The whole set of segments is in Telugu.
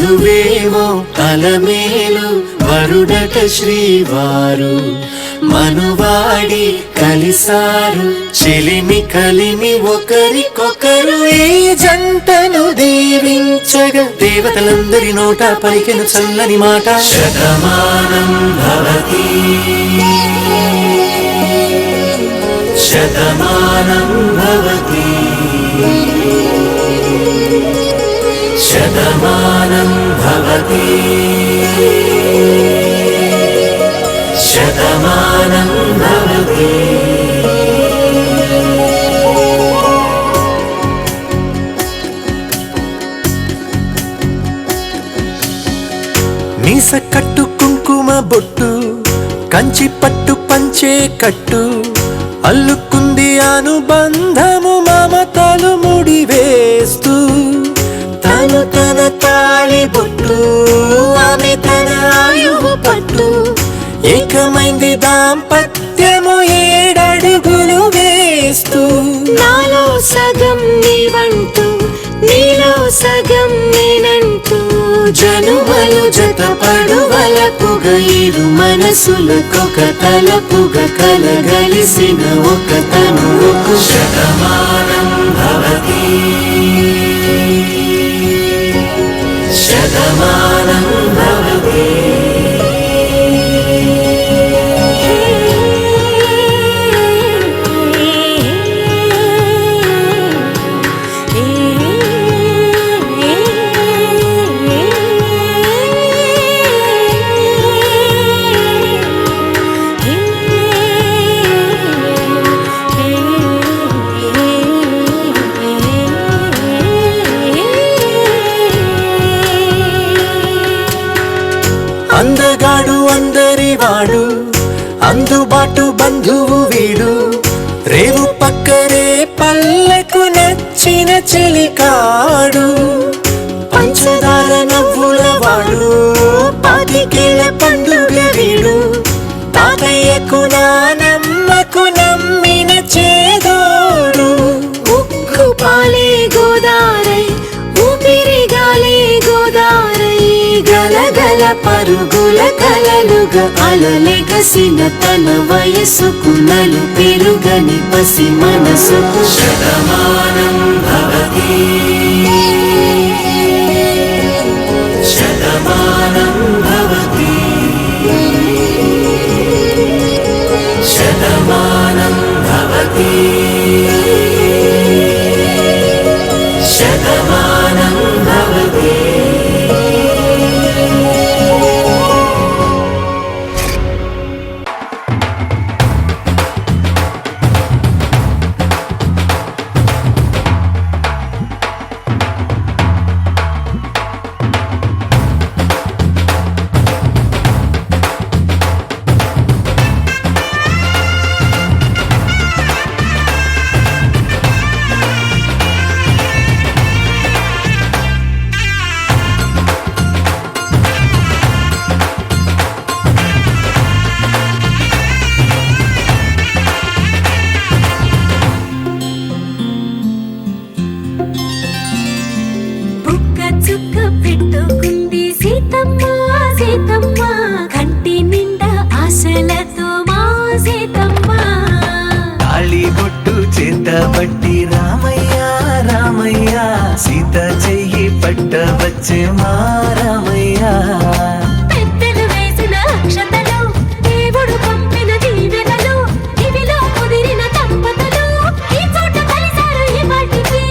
వధువేమో అలమేలు వరుడట శ్రీవారు మనువాడి కలిసారు చెలిమి కలిమి ఒకరికొకరు ఈ జంటను దీవించగా దేవతలందరి నోట పలికెను చల్లని మాట శతమానం భవతి శతమానం భవతి శతమానం భవతి శతమానం భవతి. మీస కట్టు కుంకుమ బొట్టు కంచి పట్టు పంచే కట్టు అల్లుకుంది అనుబంధము మమతలు ముడివేస్తూ తను తన తాళి బొట్టు ఆమె తన ఆయువు పట్టు ఏకమైంది దాంపత్యము 7 అడుగులు వేస్తూ నాలో సగం నీవంటూ నీలో సగం నేనంటూ జనుమలు జతపడువలపుగా ఇరు మనసులకొక తలపుగా కలగలిసిన ఒక తనువుకు శతమానం భవతి శతమానం భవతి. అందగాడు అందరివాడు అందుబాటు బంధువు వీడు రేవు పక్కరే పల్లెకు నచ్చిన చెలికాడు పంచదార నవ్వుల వాడు పాతికేల పండుగ వీడు తాతయ్యకు నానమ్మకు నమ్మిన చేదోడు ఉక్కు పాలే గోదారై ఊపిరి గాలే గోదారై గలగల పరుగుల కలలుగా అలలెగసిన తన వయసుకు నలు పెరుగని పసి మనసుకు శతమానం భవతి శతమానం భవతి శతమానం భవతి శతమానం భవతి. చుక్క పెట్టుకుంది సీతమ్మ సీతమ్మ కంటి నిండా ఆశలతో మా సీతమ్మ తాళి బొట్టు చేత బట్టి రామయ్య రామయ్య సీత చెయ్యి పట్ట వచ్చే మా రామయ్య పెద్దలు వేసిన అక్షతలు దేవుడు పంపిన దీవెనలు ఇవిలో కుదిరిన దంపతులు ఈ చోట కలిసారు ఈ వాటికి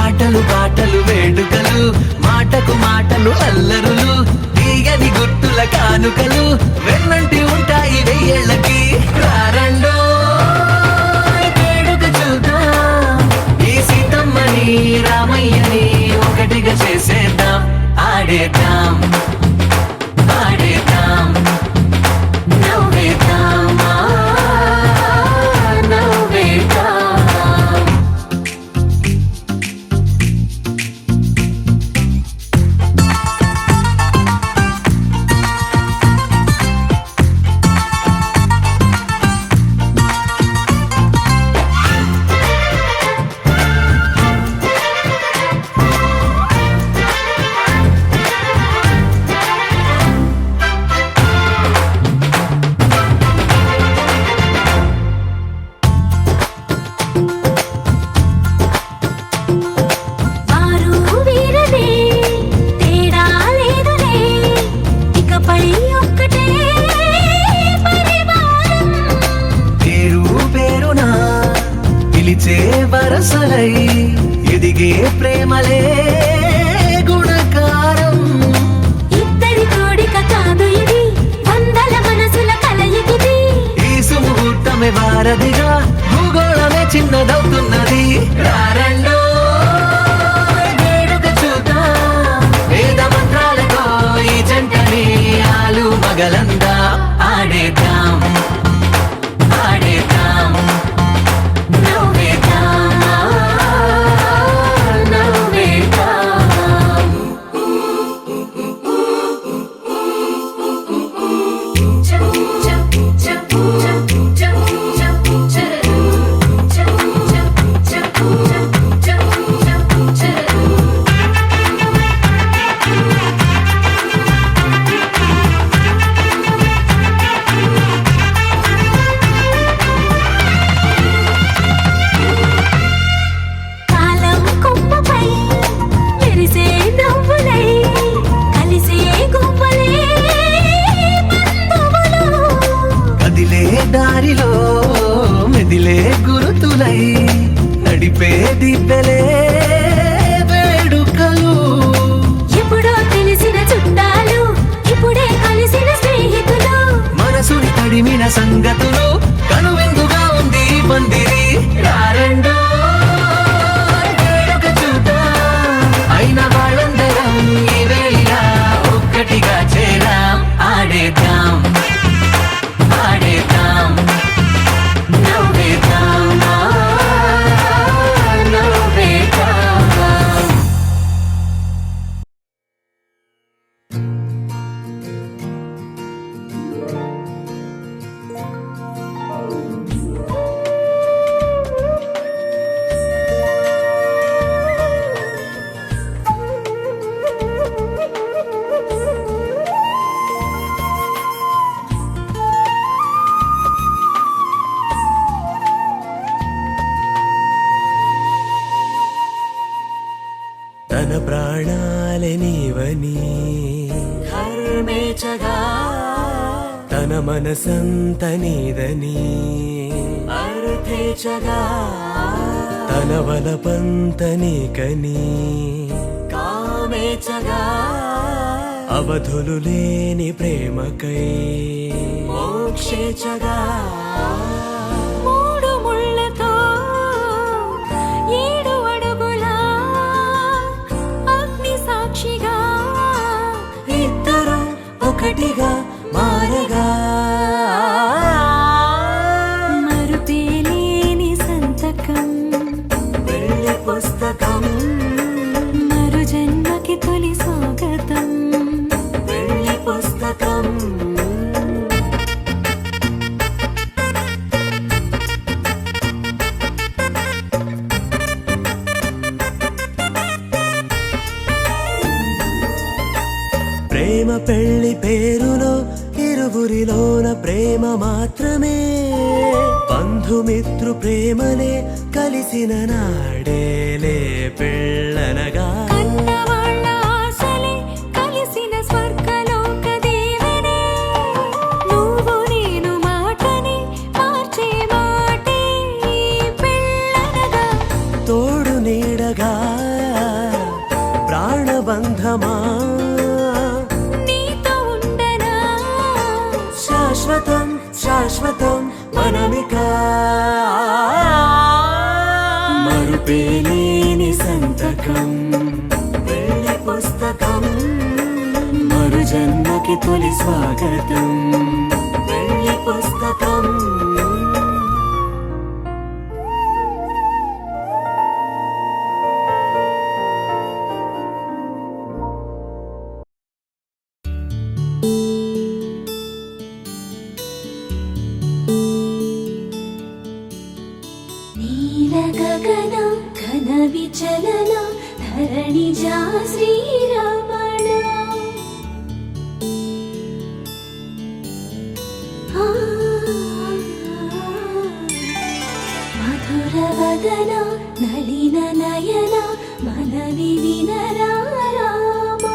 ఆటలు పాటలు వేడుకలు మాటకు మాటలు అల్లరులు తీయని గుర్తుల కానుకలు వెన్నంటి ఉంటాయి 1000 ఏళ్ళకి రారండో వేడుక చూద్దాం ఈ సీతమ్మని రామయ్యని ఒకటిగా చేసేద్దాం ఆడేద్దాం ఆడేద్దాం నవ్వేద్దాం నవ్వేద్దాం మొదలై ఎదిగే ప్రేమలే గుణకారం. ఇద్దరి కోడిక కాదు ఇది, వందల మనసుల కలయికిది. ఈ సుముహూర్తమే వారధిగా భూగోళమే చిన్నదవుతున్నది. రారండో వేడుక చూద్దాం, వేద మంత్రాలతో ఈ జంటని ఆలు మగలందా ఆడేద్దాం ఆడేద్దాం నవ్వేద్దాం, నవ్వేద్దాం. చప్ చప్ చప్ చప్ చప్ చప్ చరరు. చప్ చప్ చప్ చప్ చప్ చప్ చరరు. కాలం కొమ్మపై మెరిసే నవ్వులై కలిసే గువ్వలే బంధువులు. కదిలే దారిలో మెదిలే గురుతులై నడిపే దిబ్బెలే వేడుకలు. ఎప్పుడో తెలిసిన చుట్టాలు, ఇప్పుడే కలిసిన స్నేహితులు. మనసుని తడిమిన సంగతులు కనువిందుగా ఉంది ఈ పందిరి. రారండో వేడుక చూద్దాం, అయిన వాళ్ళందరం ఈ వేళ ఒక్కటిగా చేరాం. ఆడేద్దాం ఆడేద్దాం నవ్వేద్దాం, నవ్వేద్దాం. తన ప్రాణాలే నీవని ధర్మేచగా తన మనసంత నీదని అర్థేచగా తన వలపంత నీకని కామేచగా అవధులు లేని ప్రేమకై మోక్షేచగా మూడు ముళ్ళతో 7 అడుగుల అగ్ని సాక్షిగా ఇద్దరు ఒకటిగా మారగా మరుపేలేని సంతకం, వెళ్ళి పుస్తకం మరు జన్మకి తొలి స్వాగతం. వెళ్ళి పుస్తకం ప్రేమ పెళ్లి పేరులో ఇరువురిలోన ప్రేమ మాత్రమే. బంధుమిత్రు ప్రేమలే కలిసిన నాడేలే పెళ్ళనగా. కన్నవాళ్ళ ఆశలే కలిసిన స్వర్గలోక దీవెనే. నువ్వు నేను మాటని మార్చే మాటే పెళ్ళనగా. తోడు నీడగా ప్రాణబంధమా నీతో ఉండనా శాశ్వతం శాశ్వతం మనమిక మరుపేలేని సంతకం వెళ్ళి పుస్తకం మరు జన్మకి తొలి స్వాగతం. వెళ్ళి పుస్తకం నీల గగన ఘన విచలన ధరణిజా శ్రీరమణ. మధుర వదన నళిన నయన మనవి వినరా రామా.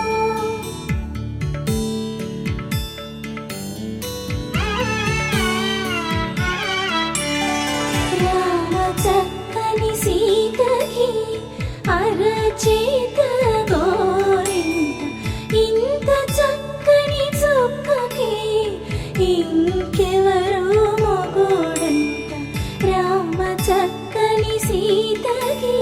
రామ చక్కని సీతకి చేత గోరింట ఇంత చక్కని చుక్కకి ఇంకెవరు మొగుడంట రామ చక్కని సీతకి.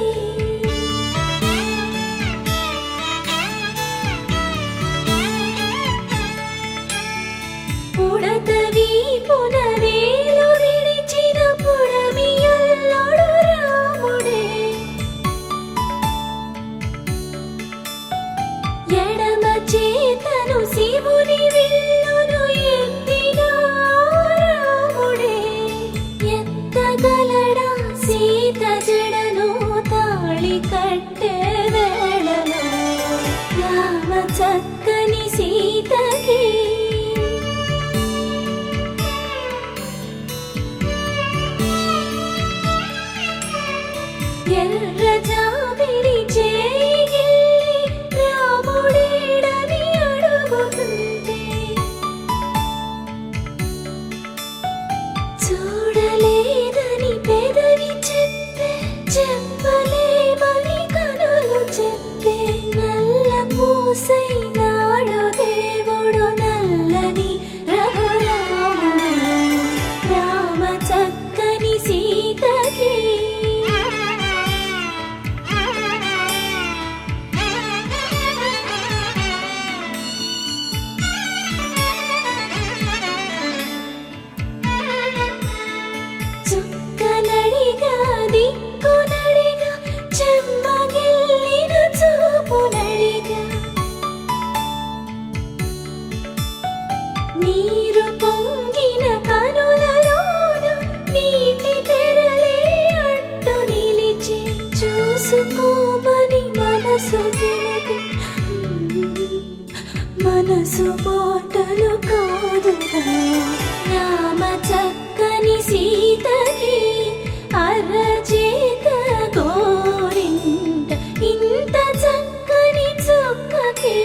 ఉడత వీపున వేలు విడిచిన పుడమియల్లోడు రాముడే, ఎడమ చేతను శివుని విల్లును ఎత్తిన రాముడే, ఎత్తగలడా సీత జడను తాళి కట్టే వేళలో రామ చక్కని సీతకి. ఎర్ర జాబిలి చేయి రాముడేడని అడుగుతుంటే చూడలేదని పెదవి చెప్పే, చెప్పలేమని కనులు చెప్పే, నల్ల పూసైనాడు దేవుడు నల్లని రఘురాముడు రామ చక్కని సీతకి. చుక్కనడిగా దిక్కునడిగా చెమ్మగిల్లిన చూపునడిగా, నీరు పొంగిన కనులలోన నీటి తెరలే అడ్డు నిలిచి చూసుకోమని మనసు తిరిగి, మనసు మాటలు కాదుగా రామ చక్కని సీతకి. అరచేత గోరింట ఇంత చక్కని చుక్కకి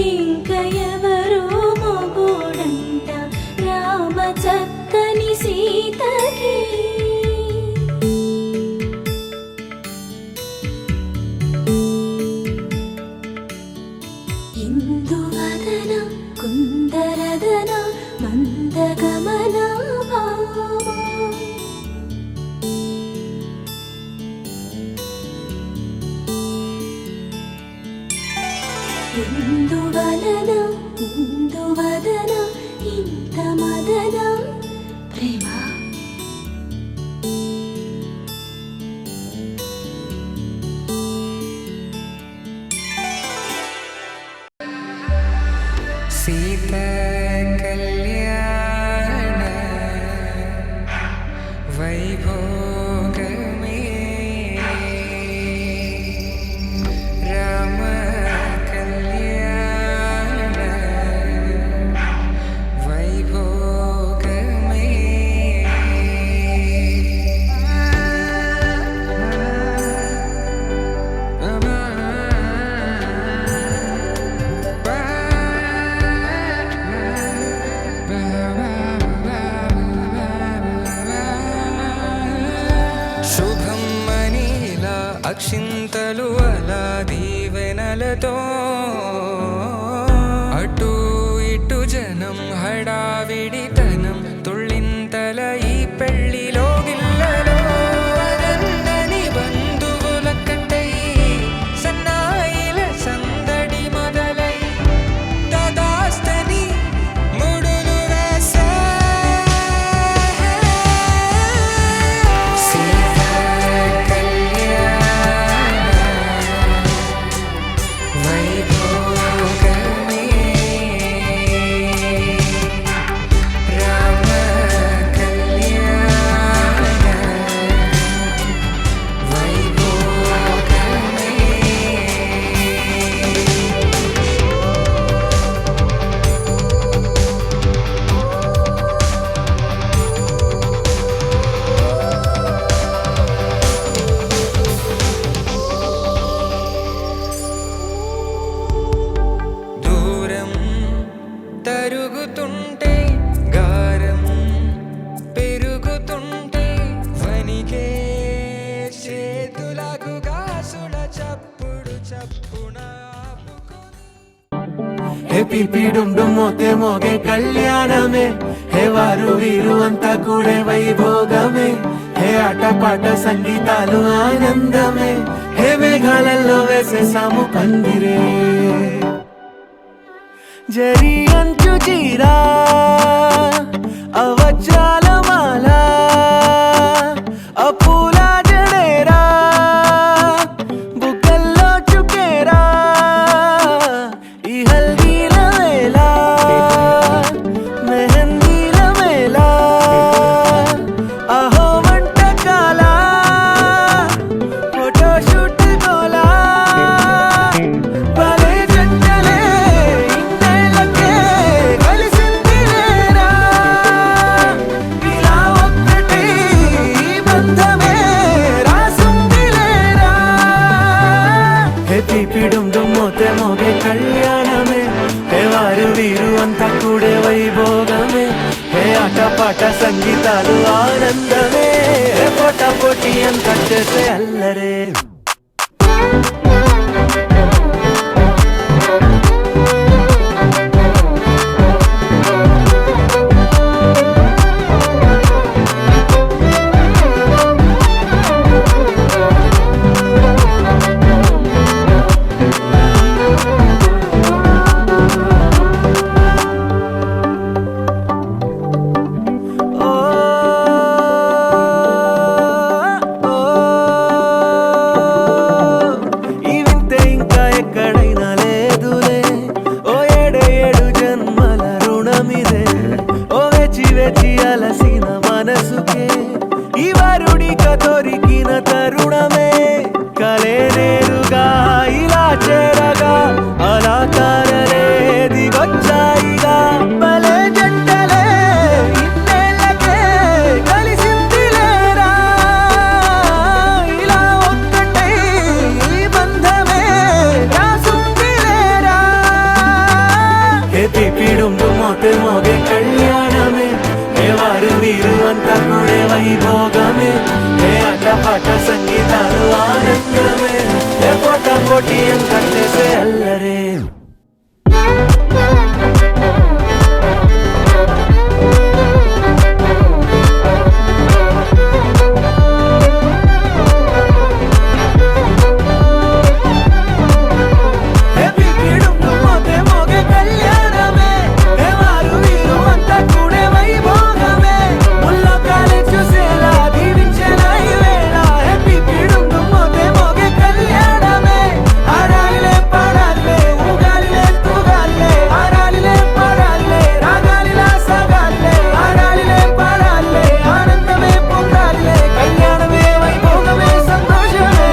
ఇంక ఎవరు మొగుడంట రామ చక్కని సీతకి. ఇందువదన కుందరదన మందగమన భామ, ఇందువలన ఇందువదన ఇంత మదన ప్రేమ. సీత కళ్యాణ వైభోగమే రామ కళ్యాణ వైభోగమే. శుభం మనీలా అక్షింతలు అలా దీవెనలతో అటు ఇటు జనం హడావిడితనం తుళ్ళింతల ఈ పెళ్లిలో గిల్లలో అనందని బంధువుల కట్టై సన్నాయిల సందడి మొదలై తదాస్తని ముడులు వేసా. సీతా కళ్యాణ వైభోగమే పిపి డుండు మోతే మోగే కళ్యాణమే హే వారు వీరు అంతా కూడే వైభోగమే హే ఆటపాట సంగీతాలు ఆనందమే హే మేఘాలలో వేసేసాము పందిరే జరి అంచు చీరా అవజ్రాల మాల అపూల జడేరా బుగ్గల్లో చుకేరా ఈ హల్దీల వేళ మెహందీల వేళ అహో వంటకాల ఫోటోషూట్ గోలా భలే జంటలే ఇన్నేళ్ళకే కలిసిందిలేరా ఇలా ఒక్కటి బంధమే రాసుందిలేరా హే పిపి డుండు మోతే మోగే కళ్యాణమే హే వారు వీరు అంతా కూడే వైభోగమే హే ఆటపాట సంగీతాలు ఆనందమే హే పోటా పోటీ అంతా చేసే అల్లరే ఈ వింతే ఇంకా ఎక్కడైనా లేదులే ఓ ఏడు జన్మల రుణమిదే ఓ వేచి వేచి అలసిన మనసుకే ఈ వరుడిక దొరికిన తరుణమే కలే నేరుగా ఇలా చేరగా అలా కారలే దిగొచ్చాయిగా భలే జంటలే ఇన్నేళ్ళకే కలిసిందిలేరా ఇలా ఒక్కటై ఈ బంధమే రాసుందిలేరా హే పిపి డుండు మోతే మోగే కళ్యాణమే హే వారు వీరు అంతా కూడే వైభోగమే హే ఆటపాట సంగీతాలు ఆనందమే హే పోటా పోటీ అంతా చేసే అల్లరే హే పిపి డుండు మోతే మోగే కళ్యాణమే హే వారు వీరు అంతా కూడే వైభోగమే ముల్లోకాలే చూసేలా దీవించేలా ఈ వేళ హే పిపి డుండు మోతే మోగే కళ్యాణమే ఆడాలిలే పాడాలిలే ఊగాలిలే తూగాలిలే ఆడాలిలే పాడాలిలే రాగాలిలా సాగాలిలే ఆడాలిలే పాడాలిలే ఆనందమే పొందాలిలే కళ్యాణమే వైభోగమే సంతోషమే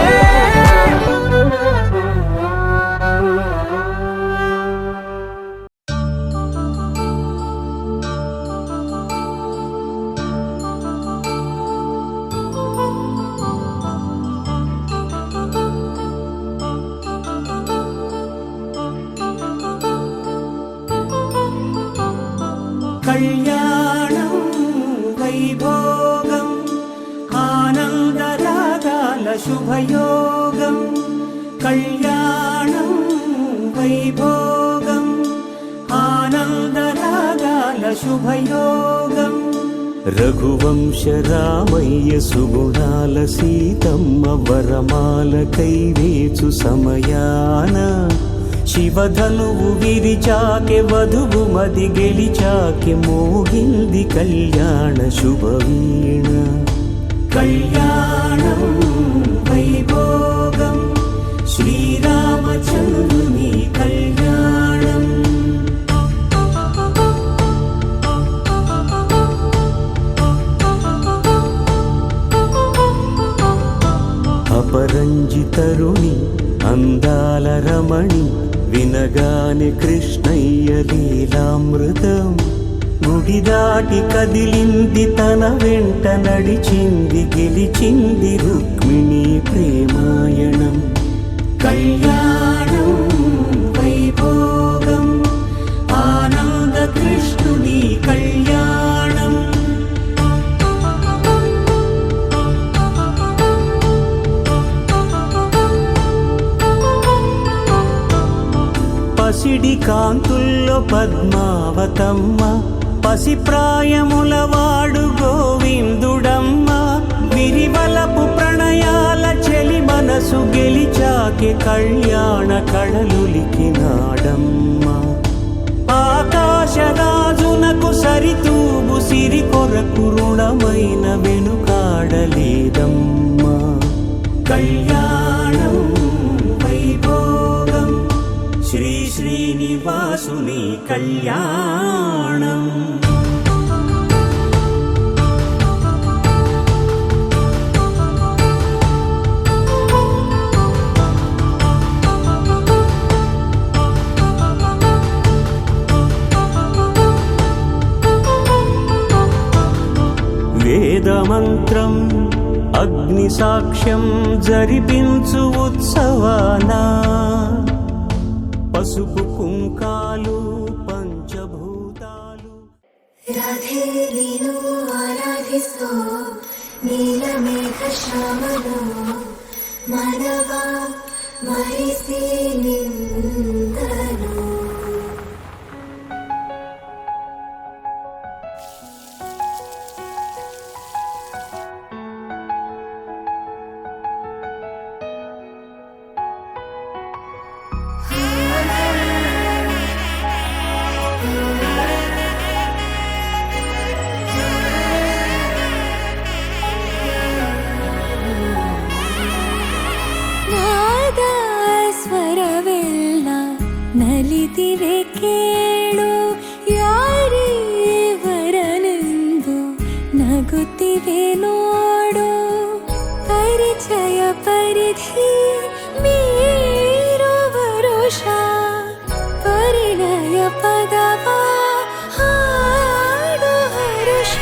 కళ్యాణం వైభోగం ఆనందరాగాల శుభయోగం కళ్యాణం వైభోగం ఆనందరాగాల శుభయోగం రఘువంశ రామయ్య సుగుణాల సీతమ్మ వరమాల కైవేచు సమయాన శివధనువు విరిచాకె వధువు మది గెలిచాకె మోగింది కళ్యాణ శుభవీణ కళ్యాణం వైభోగం శ్రీరామచంద్రుని కళ్యాణం అపరంజి తరుణి అందాల రమణి వినగానే కృష్ణయ్య లీలామృతం గుడి దాటి కదిలింది తన వెంట నడిచింది గెలిచింది రుక్మిణి ప్రేమాయణం కళ్యాణం వైభోగం ఆనంద కృష్ణుని కళ్యాణం పసిడి కాంతుల్లో పద్మావతమ్మ పసిప్రాయములవాడు గోవిందుడమ్మ విరివలపు ప్రణయాల చెలి మనసు గెలిచాకే కళ్యాణ కళలులికినాడమ్మ ఆకాశరాజునకు సరితూగు సిరి కొరకు రుణమైన వెనుకాడలేదమ్మా కళ్యాణం వైభోగం శ్రీ శ్రీనివాసుని కళ్యాణం వేదమంత్రం అగ్ని సాక్ష్యం జరిపించు ఉత్సవానా పసుపు కుంకాలు పంచభూతాలు రాధే నీను ఆరాధిస్తూ నీలమేఘ శ్యామలో మనవా మరిసి నిందను ನಲಿದಿವೆ ಕೇಳು ಯಾರೇ ವರನೆಂದು ನಗುತ್ತಿವೆ ನೋಡು ಪರಿಚಯ ಪರಿಧಿ ಮೀರು ವರುಷ ಪರಿಣಯ ಪದವ ಹಾಡು ಹರುಷ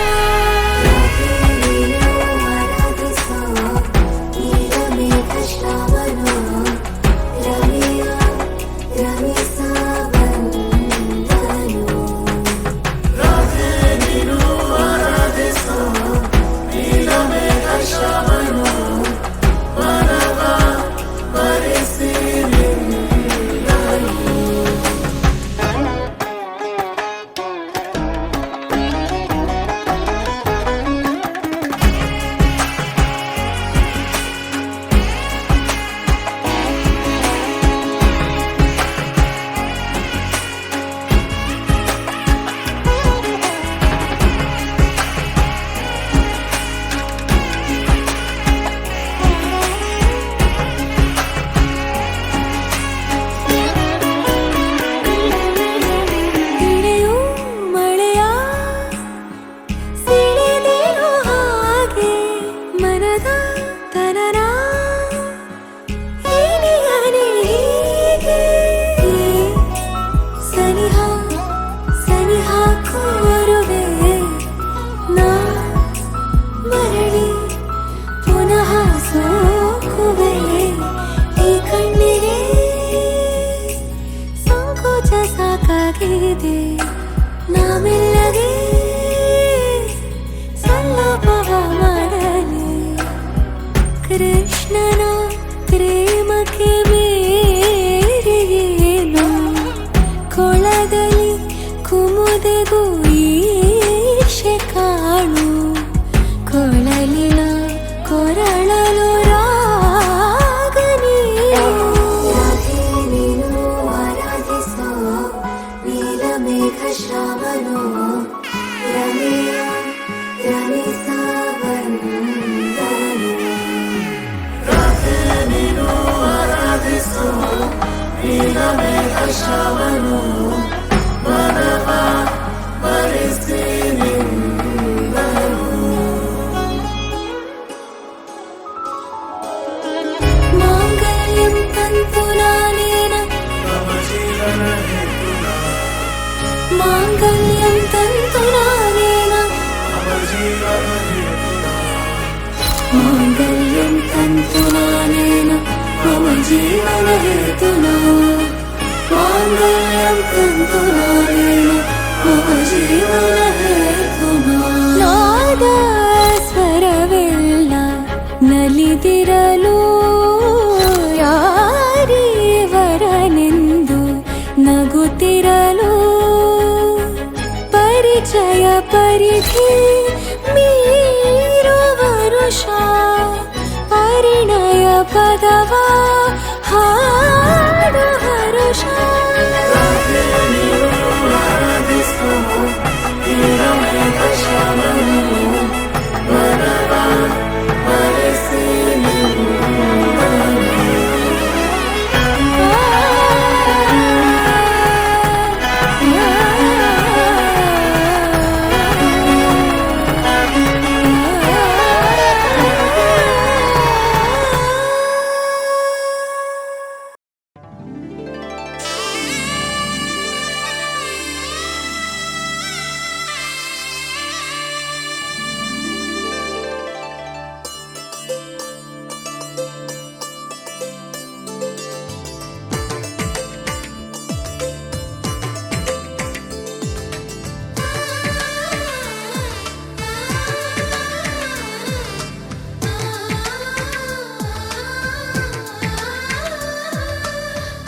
ನಾಮೆಲ್ಲಗೆ ಸಲ್ಲಪವ ಮಾಡಲಿ ಕೃಷ್ಣನ ಪ್ರೇಮಕ್ಕೆ ಬೇರೆಯೇನು ಕೊಳದಲ್ಲಿ ಕುಮುದೆಗೂ ಈಶೆ ಕಾಣು ಕೊಳಲಿನ ಕೊರಳಲು ಶ್ರಾವಣೋ ರಮೆಯ ರಮಿಸಾವಂದನು ರಾಧೆ ನೀನು ಆರಾಧಿಸು ನೀಲಮೇಘ ಶ್ರಾವಣೋ ಮನವ ಮರಿಸಿ ನಿಂದನು ಮಾಂಗಲ್ಯಂ ತಂತು ನಾನೇನ ಮಮ ಜೀವನ ಮಾಂಗಲ್ಯಂ ತಂತು ನಾನೇನ ಮಾಂಗಲ್ಯಂ ತಂತು ನಾನೇನ ಮಮ ಜೀವನ ಹೇತುನಾ ಮಾಂಗಲ್ಯಂ ತಂತು ನಾನೇನ ಮಮ ಜೀವನ ಹೇತುನಾ ನಾದ ಸ್ವರವೆಲ್ಲ ನಲಿದಿರಲು ಯಾರೇ ವರನೆಂದು ನಗುತ್ತಿರಲು ಹೇ ಮೀರು ವರುಷ ಪರಿಣಯ ಪದವ ಹಾಡು ಹರುಷ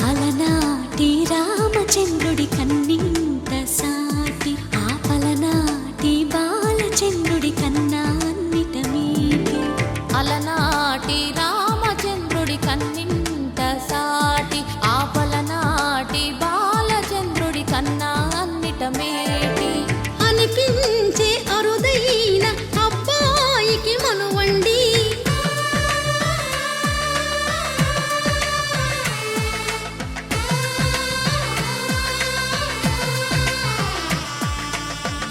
అలనాటి రామచంద్రుడి కన్నింత సాటి ఆపలనాటి బాలచంద్రుడి కన్నా అన్నిట మీటి అలనాటి రామచంద్రుడి కన్నింత సాటి ఆపలనాటి బాలచంద్రుడి కన్నా అన్నిట మేటి అనిపించే అరుదైన అబ్బాయికి మనువండి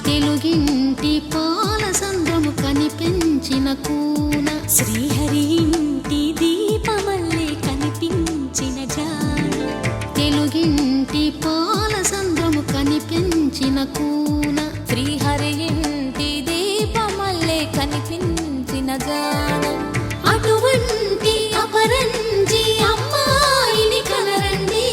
తెలుగింటి పాల సంద్రము కనిపించిన కూన శ్రీహరి ఇంటి దీపమల్లే కనిపించిన జాన తెలుగింటి పాల సంద్రము కనిపించిన కూన శ్రీహరి ఇంటి దీపమల్లే కనిపించిన గానం అటువంటి అపరంజి అమ్మాయిని కనరండి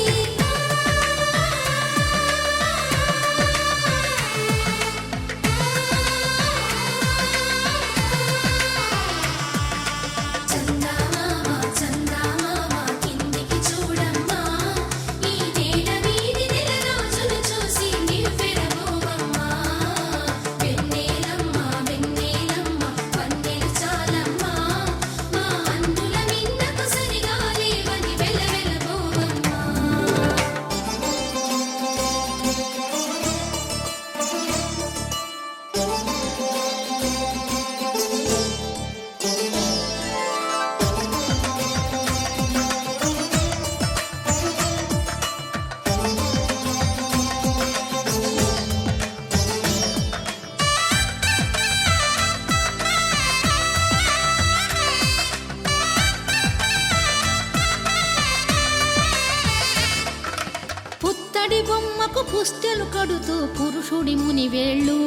పుత్తడి బొమ్మకు పుస్తెలు కడుతూ పురుషుడి ముని వేళ్ళు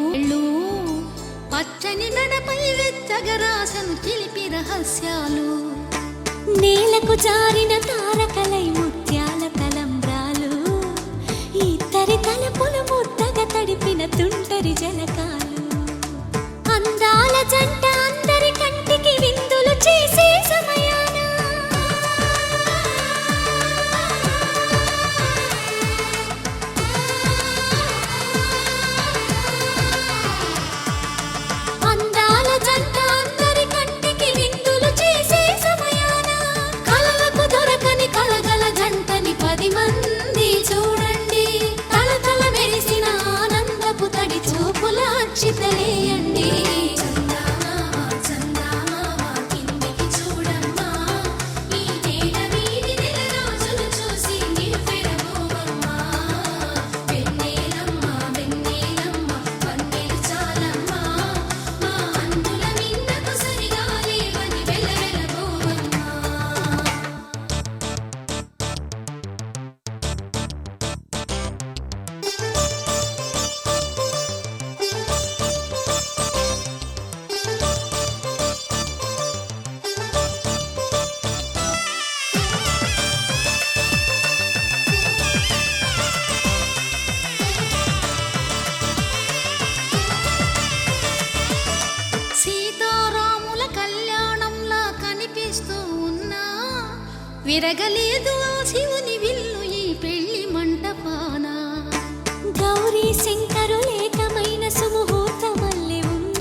పచ్చని గడపై వెచ్చగరాసను చిలిపి రహస్యాలు నేలకు జారిన తారకలై ముత్యాల తలంబ్రాలు ఇద్దరి తలపులు ముద్దగా తడిపిన తుంటరి జలకాలు అందాల జంట అందరి కంటికి విందులు చేసే సమయాన అందాల జంట అందరి కంటికి విందులు చేసే సమయాన కలలకు దొరకని కలగల జంటని 10 మంది చూడండి తలతల మెరిసిన ఆనందపు తడి చూపుల అక్షితలేయండి విరగలేదు ఆ శివుని విల్లు ఈ పెళ్లి మంటపాన గౌరీ శంకరులేకమైన సుముహూర్తమల్లె ఉంది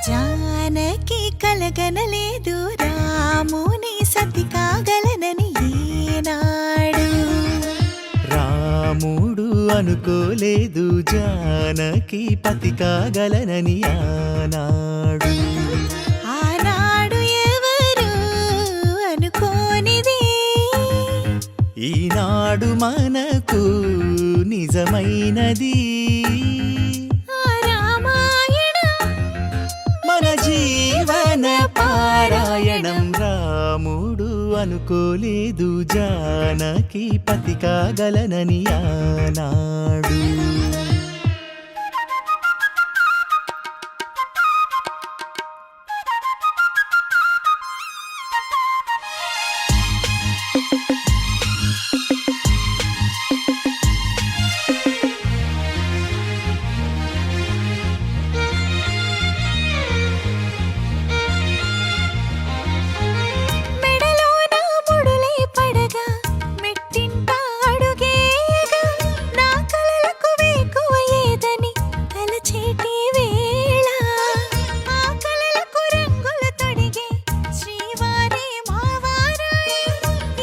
జానకి కలగనలేదు రాముని సతి కాగలనని ఈనాడు. రాముడు అనుకోలేదు జానకి పతి కాగలనని ఆనాడు. ఆనాడు ఎవరు అనుకోనిది ఈనాడు మనకు నిజమైనది. మన జీవన పారాయణం. రాముడు అనుకోలేదు జానకి పతి కాగలనని ఆనాడు. మెడలోన ముడులే పడగా మెట్టింట అడుగేయగా నా కలలకు వేకువ ఏదని తలచేటి వేళ ఆ కలలకు రంగులు తొడిగే శ్రీవారే మావారాయే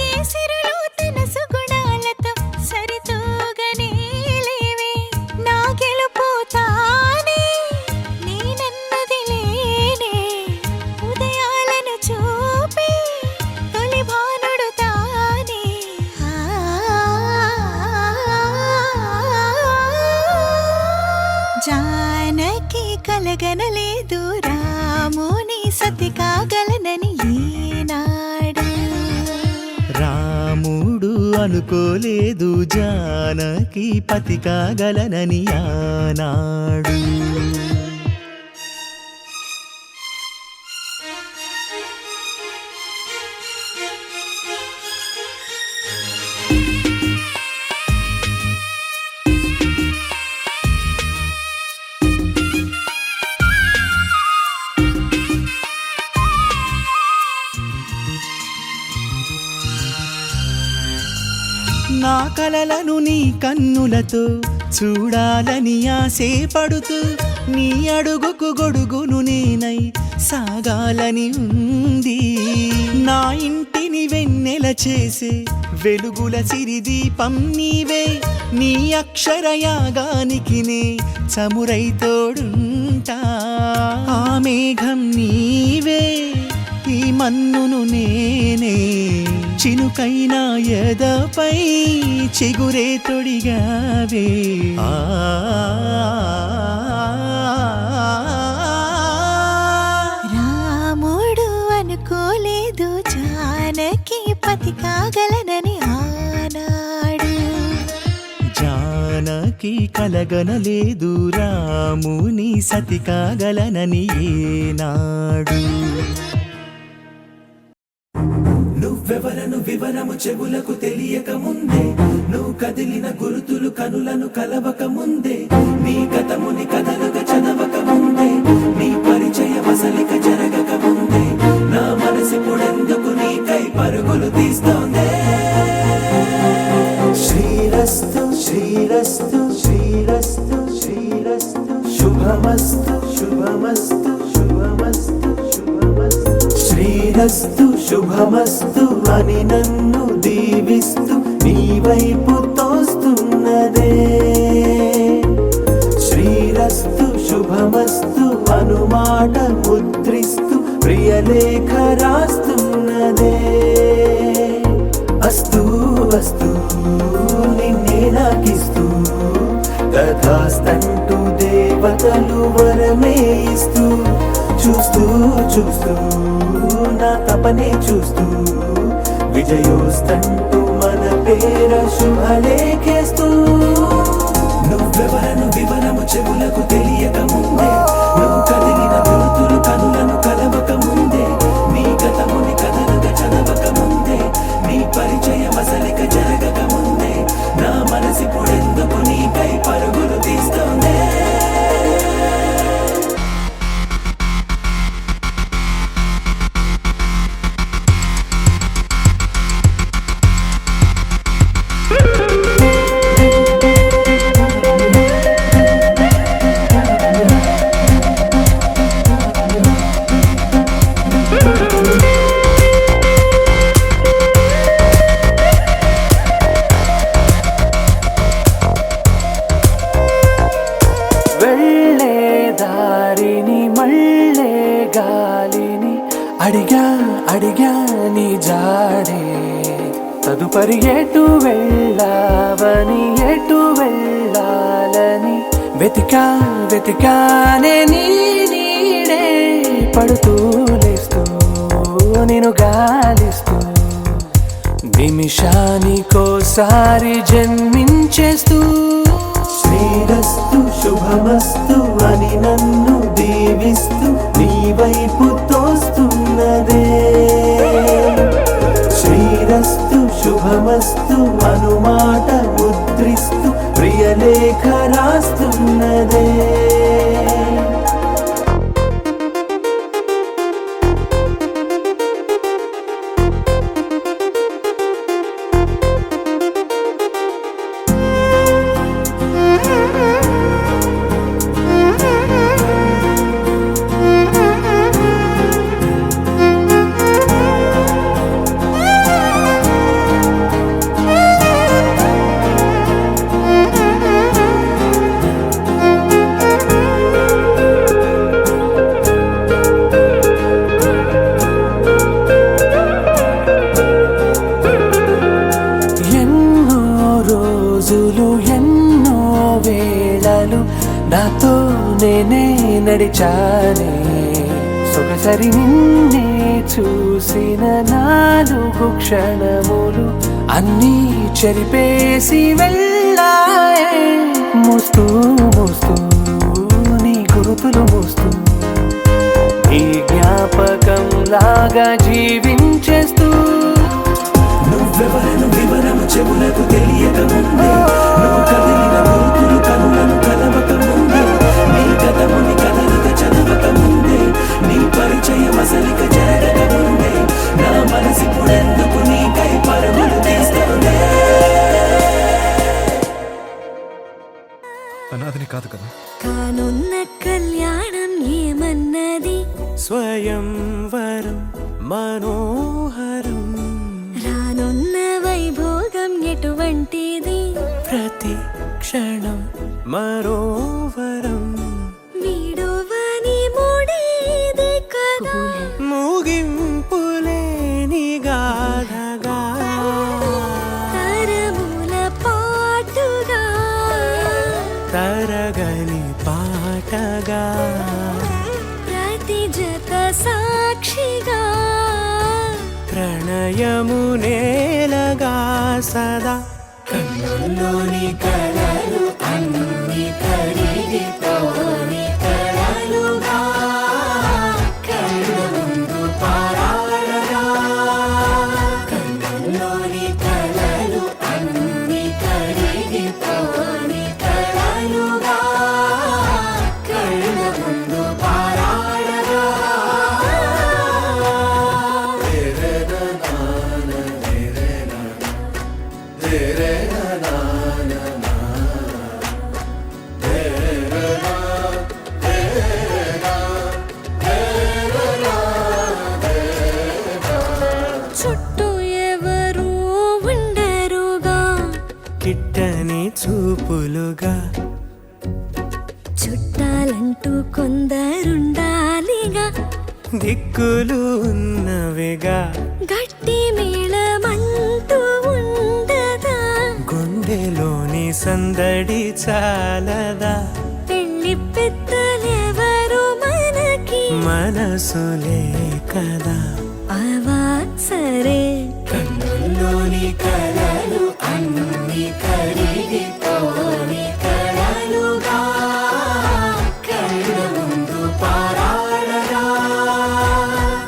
ఏ సిరులు తన సుగుణాలతో సరితూగనే లేవే. నా గెలుపు తానే నేనన్నది లేనే ఉదయాలను చూపే తొలి భానుడు తానే. జానకి కలగనలేదు రాముని సతి కాగలనని ఈనాడు. రాముడు అనుకోలేదు జానకి పతి కాగలనని ఆనాడు. నా కలలను నీ కన్నులతో చూడాలని ఆశపడుతూ నీ అడుగుకు గొడుగును నేనై సాగాలని ఉంది. నా ఇంటిని వెన్నెల చేసే వెలుగుల సిరిదీపం నీవే. నీ అక్షరయాగానికి నే చమురై తోడుంటా. ఆ మేఘం నీవే ఈ మన్నును నేనే చినుకైనా ఎదపై చిగురే తొడిగావే. రాముడు అనుకోలేదు జానకి పతి కాగలనని ఆనాడు. జానకి కలగనలేదు రాముని సతి కాగలనని ఏనాడు. నువ్వెవరను వివరము చెవులకు తెలియక ముందే, నువ్వు కదిలిన గురుతులు కనులను కలవక ముందే, నీ గతముని కథలుగా చదవక ముందే, నీ పరిచయ వసలిక జరగక ముందే, నా మనసిప్పుడెందుకు నీకై పరుగులు తీస్తోందే. శ్రీరస్తు శ్రీరస్తు శ్రీరస్తు శ్రీరస్తు శుభమస్తు శుభమస్తు శుభమస్తు శుభమస్తు. శ్రీరస్తు శుభమస్తు అని నన్ను దీవిస్తూ నీ వైపు తోస్తున్నదే. శ్రీరస్తు శుభమస్తు అనుమాట ముద్రిస్తూ ప్రియలేఖ రాస్తున్నదే. అస్తు అస్తు నిన్నే నాకిస్తూ తథాస్తంటూ దేవతలు వరమే ఇస్తూ, చూస్తూ చూస్తూ నా తపనే చూస్తూ విజయోస్తంటూ మన పేర శుభలేఖేస్తూ. నువ్వెవరను వివరము చెవులకు తెలియక ముందే, నువ్వు కదిలిన గురుతులు కనులను కలవక ముందే, నీ గతముని కథలుగా చదవక ముందే, నీ పరిచయ వసలిక జరగక ముందే, నా మనసిప్పుడెందుకు నీకై పరుగులు తీస్తోందే. గాలిని అడిగా అడిగా నీ జాడే తదుపరి ఎటు వెళ్ళావని ఎటు వెళ్ళాలని వెతికా వెతికానే నీ నీడే పడుతూ లేస్తూ నేను గాలిస్తూ నిమిషానికోసారి జన్మించేస్తూ శ్రీరస్తు శుభమస్తు అని నన్ను దీవిస్తూ నీ వైపు తోస్తున్నదే శ్రీరస్తు శుభమస్తు అనుమాట ముద్రిస్తూ ప్రియలేఖ రాస్తున్నదే ఎన్నో వేళలు నాతో నేనే నడిచానే సొగసరి నిన్నే చూసిన 4 క్షణములు అన్నీ చెరిపేసి వెళ్ళాయే మోస్తూ మోస్తూ నీ గురుతులు మోస్తూ ఈ జ్ఞాపకం లాగా జీవించేస్తూ నువ్వెవరను వివరము చెవులకు తెలియక ముందే నువ్వు కదిలిన గురుతులు కనులను కలవక ముందే నీ గతముని కదలిక చదవక ముందే నీ పరిచయం అసలిక జరగక ముందే నా మనసిప్పుడెందుకు నీకై పరుగులు తీస్తుందే అనాథని కాదు కదా కానున్న కళ్యాణం ఏమన్నది స్వయంవరం మనోహరం రానున్న వైభోగం ఎటువంటిది ప్రతి క్షణం మరోవరం వీడువని మూడేది కదా ముగింపులేని గాథగా తరముల పాటుగా తరగని పాటగా ప్రతి జత సాక్షిగా ప్రణయము నేలగా సదా కన్నుల్లోని కలలు అన్ని కరిగిపోని కలలుగా కళ్ళ ముందు పారాడగా కన్నుల్లోని కలలు అన్ని కరిగిపోని కలలుగా కళ్ళ ముందు పారాడగా చుట్టూ ఎవరు ఉండరుగా కిట్టని చూపులుగా చుట్టాలంటూ కొందరుండాలిగా దిక్కులు ఉన్నవిగా గట్టి మేళమంటూ ఉండదా గుండెలోని సందడి చాలదా పెళ్లి పెద్దలెవరు మనకి మనసులే కదా అవా సరే కన్నుల్లోని కలలు అన్ని కరిగిపోని కలలుగా కళ్ళ ముందు పారాడగా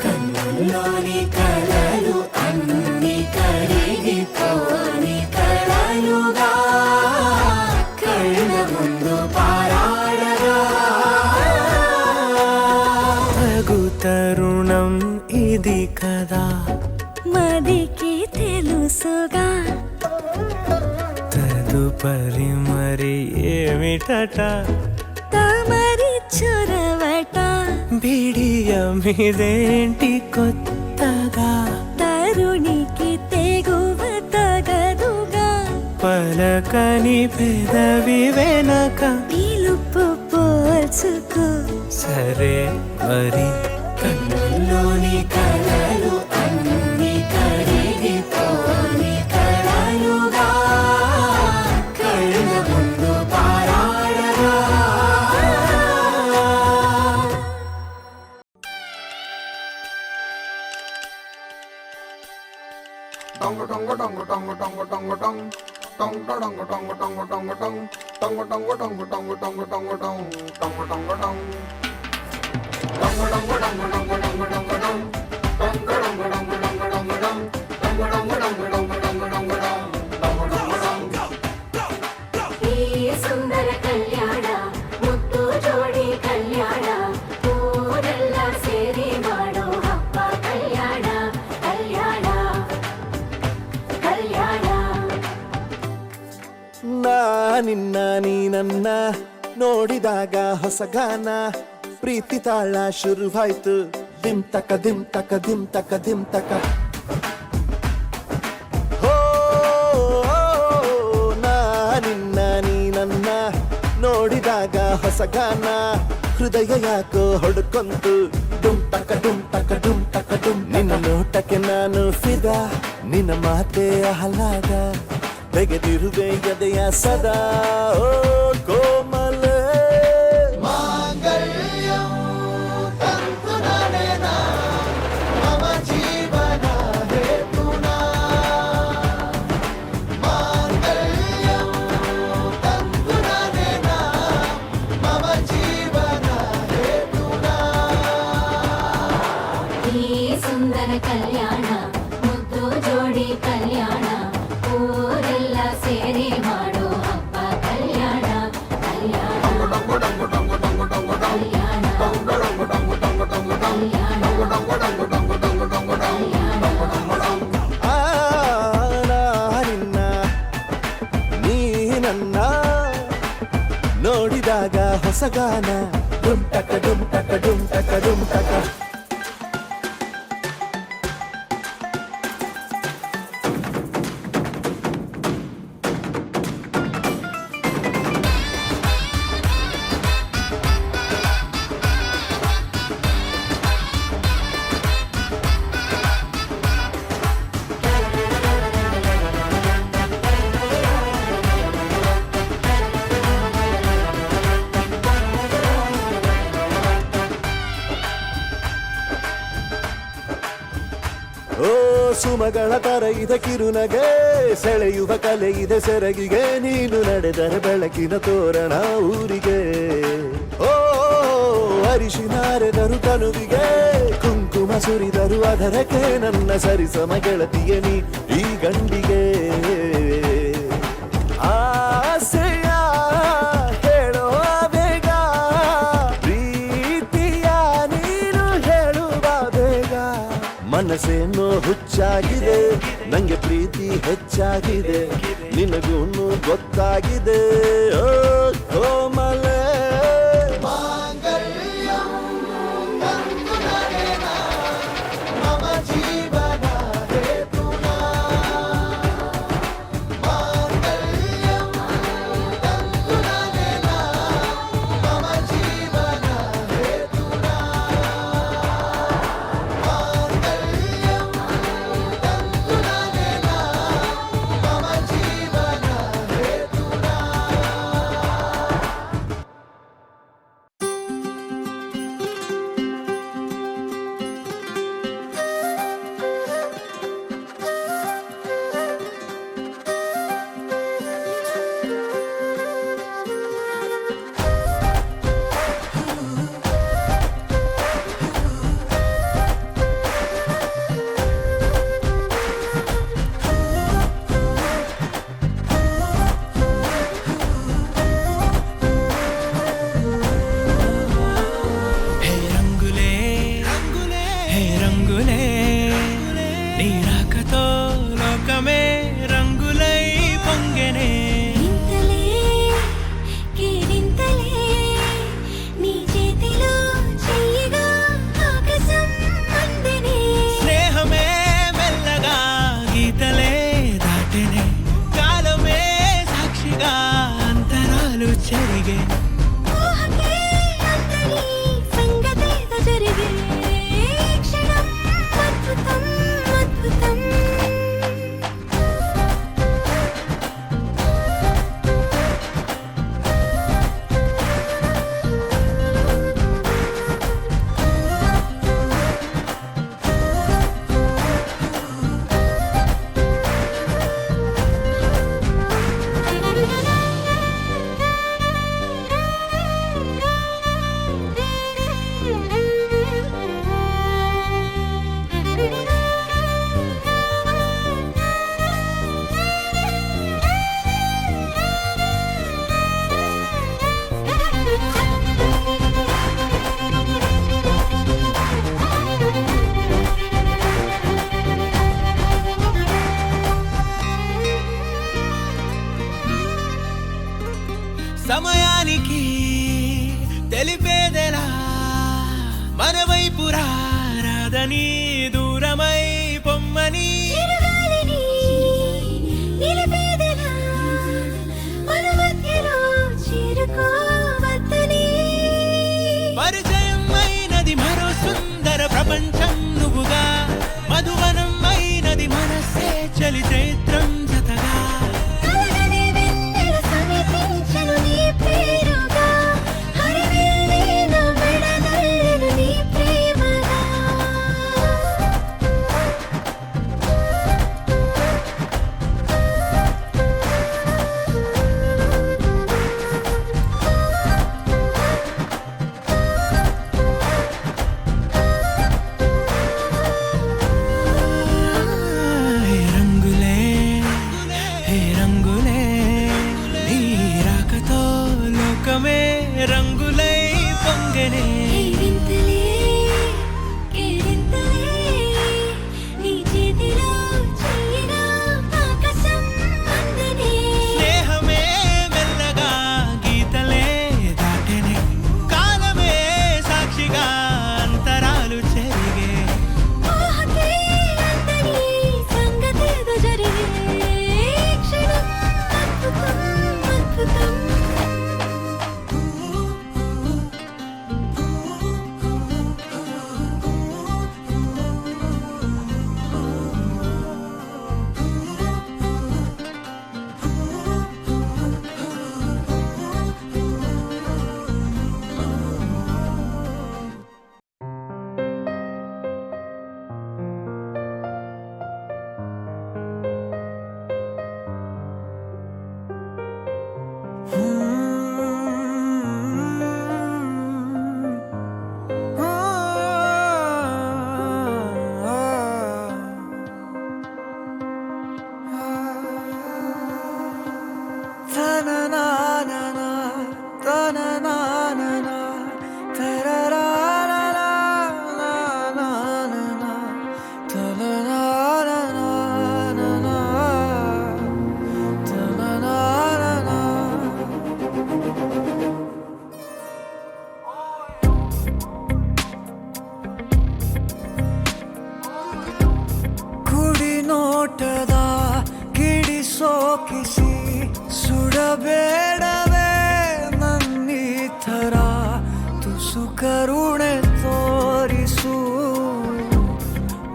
కన్నుల్లోని కలలు అన్ని కరిగిపోని కలలుగా కళ్ళ ముందు పారాడగా తగు తరుణం ఇది కదా మదికి తెలుసుగా తదుపరి మరి ఏమిటట తమరి చొరవట బిడియమిదేంటి కొత్తగా తరుణికి తెగువ తగదుగా పలకని పెదవి వెనక పిలుపు పోల్చుకో సరే మరి కన్నుల్లోని కలలు అన్ని కరిగిపోని కలలుగా కళ్ళ ముందు పారాడగా ಈ ಸುಂದರ ಕಲ್ಯಾಣ ಮುತ್ತು ಜೋಡಿ ಕಲ್ಯಾಣ ಊರೆಲ್ಲ ಸೇರಿ ಮಾಡೋ ಹಬ್ಬ ಕಲ್ಯಾಣ ಕಲ್ಯಾಣ ಕಲ್ಯಾಣ ನಾ ನಿನ್ನ ನೀ ನನ್ನ ನೋಡಿದಾಗ ಹೊಸಗಾನ ಪ್ರೀತಿ ತಾಳ ಶುರುವಾಯ್ತು ದಿಮ್ ತಕ ದಿಮ್ ತಕ ದಿಮ್ ತಕ ದಿಮ್ ತಕ ಹೋ ನಾ ನಿನ್ನ ನೀ ನನ್ನ ನೋಡಿದಾಗ ಹೊಸಗಾನ ಹೃದಯ ಯಾಕೋ ಹೊಡ್ಕೊಂತು ಡುಮ್ ತಕ ಡುಮ್ ತಕ ಡುಮ್ ತಕ ಡುಮ್ ನಿನ್ನ ನೋಟಕ್ಕೆ ನಾನು ಫಿದಾ ನಿನ್ನ ಮಾತೆ ಆಹ್ಲಾದ ತೆಗೆದಿರುವೆ ಎದೆಯ ಸದಾ ಓ ಕೋಮಲ ಮಾಂಗಲ್ಯಂ ತಂತು ನಾನೇನ ಮಮ ಜೀವನ ಹೇತುನಾ ಮಾಂಗಲ್ಯಂ ತಂತು ನಾನೇನ ಮಮ ಜೀವನ ಹೇತುನಾ ಈ ಸುಂದರ ಕಲ್ಯಾಣ ಮುದ್ದು ಜೋಡಿ ಕಲ್ಯಾಣ ಊರೆಲ್ಲ ಸೇರಿ ಮಾಡೋ ಹಬ್ಬ ಕಲ್ಯಾಣ ಕಲ್ಯಾಣ ಆ ನಿನ್ನ ನೀ ನನ್ನ ನೋಡಿದಾಗ ಹೊಸಗಾನ ಡುಮ್ ಟಕ ಡುಮ್ ಟಕ ಡುಮ್ ಟಕ ಡುಮ್ ಟಕ ಓ ಸುಮಗಳ ತರ ಇದೆ ಕಿರುನಗೆ ಸೆಳೆಯುವ ಕಲೆ ಇದೆ ಸೆರಗಿಗೆ ನೀನು ನಡೆದರೆ ಬೆಳಕಿನ ತೋರಣ ಊರಿಗೆ ಓ ಅರಿಶಿನಾರೆದರು ತನುವಿಗೆ ಕುಂಕುಮ ಸುರಿದರು ಅದರಕ್ಕೆ ನನ್ನ ಸರಿಸಮ ಗೆಳತಿಯ ನೀ ಈ ಗಂಡಿಗೆ ಆಸೆಯ ಹೇಳೋ ಬೇಗ ಪ್ರೀತಿಯ ನೀನು ಹೇಳುವ ಬೇಗ ಮನಸ್ಸೇನೋ ಹುಚ್ಚಾಗಿದೆ ನಂಗೆ ಪ್ರೀತಿ ಹೆಚ್ಚಾಗಿದೆ ನಿನಗೂನು ಗೊತ್ತಾಗಿದೆ ಓ ಕೋಮಲೆ ಮಮ ಜೀವನ ಹೇತುನಾ ಮಾಂಗಲ್ಯಂ ತಂತು ನಾನೇನ ಮಮ ಜೀವನ ಹೇತುನಾ ಮಾಂಗಲ್ಯಂ ತಂತು ನಾನೇನ ಮಮ ಜೀವನ ಹೇತುನಾ చేరని దూరమై పొమ్మని చిరుగాలిని నిలిపేదెలా మన మధ్యలో చేరుకోవద్దని పరిచయం అయినది మరో సుందర ప్రపంచం నువ్వుగా మధువనం అయినది మనసే చలి చైత్రం జతగా కలగని వెన్నెల సమీపించను నీ పేరుగా హరివెల్లి నా మెడనల్లను నీ ప్రేమగా హే రంగులే హే రంగులే నీ రాకతో లోకమే రంగులై పొంగనే కేరింతలే కేరింతలే నీ చేతిలో చెయ్యిన ఆకాశం అందనే స్నేహమే మెల్లగా గీతలే దాటెనే కాలమే సాక్షిగా అంతరాలు చెరిగే ఊహకే అందని సంగతేదో జరిగే క్షణం అద్భుతం అద్భుతం ಕುಡಿ ನೋಟದ ಕಿಡಿ ಸೋಕಿಸಿ ಸುಡಬೇಡವೇ ನನ್ನಿ ಥರ ತುಸು ಕರುಣೆ ತೋರಿಸು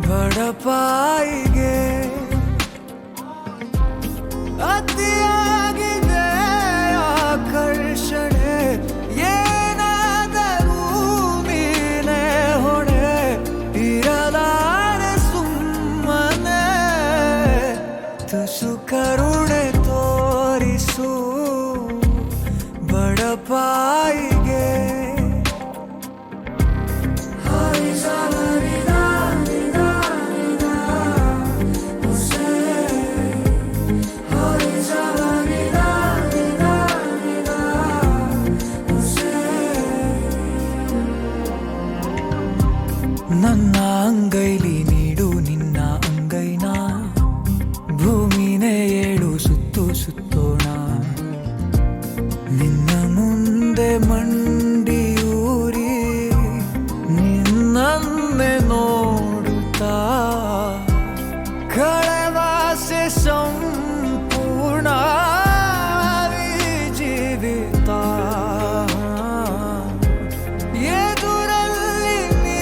ಬಡಪಾಯಿಗೆ ಅತಿಯಾಗಿದೆ ಆಕರ್ಷಣೆ ಏನಾದರೂ ನೀನೇ ಹೊಣೆ ಇರಲಾರೆ ಸುಮ್ಮನೆ ತುಸು ಕರುಣೆ ತೋರಿಸು ಬಡಪಾಯಿಗೆ ನನ್ನ ಅಂಗೈಲಿ ನೀಡು ನಿನ್ನ ಅಂಗೈನ ಭೂಮಿನೇ ಏಳು ಸುತ್ತು ಸುತ್ತೋಣ ನಿನ್ನ ಮುಂದೆ ಮಂಡಿಯೂರಿ ನಿನ್ನನ್ನೇ ನೋಡುತ್ತಾ ಕಳೆವಾಸೆ ಸಂಪೂರ್ಣ ಜೀವಿತ ಎದುರಲ್ಲಿ ನೀ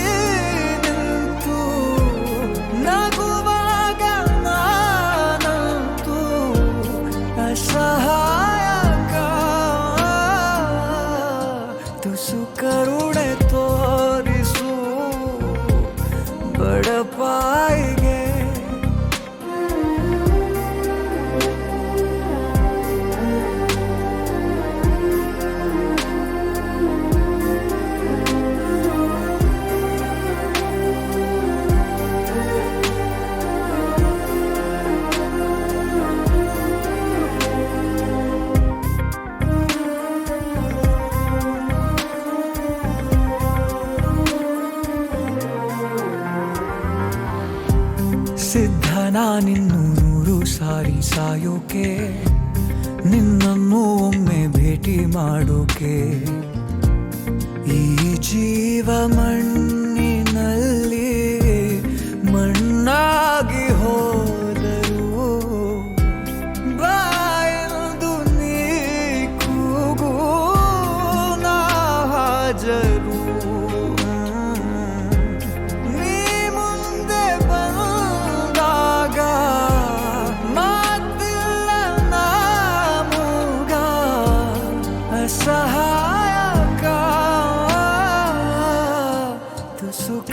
ನಿಂತು ನಗುವಾಗ ನಾನಂತೂ ಅಸಹಾಯಕ ತುಸು ಕರುಣೆ ತೋರಿಸು ಬಡಪಾಯಿಗೆ ಸಿದ್ಧ ನಾನಿನ್ನು 100 ಸಾರಿ ಸಾಯೋಕೆ ನಿನ್ನನ್ನು ಒಮ್ಮೆ ಭೇಟಿ ಮಾಡೋಕೆ ಈ ಜೀವ ಮಣ್ಣಿನಲ್ಲಿ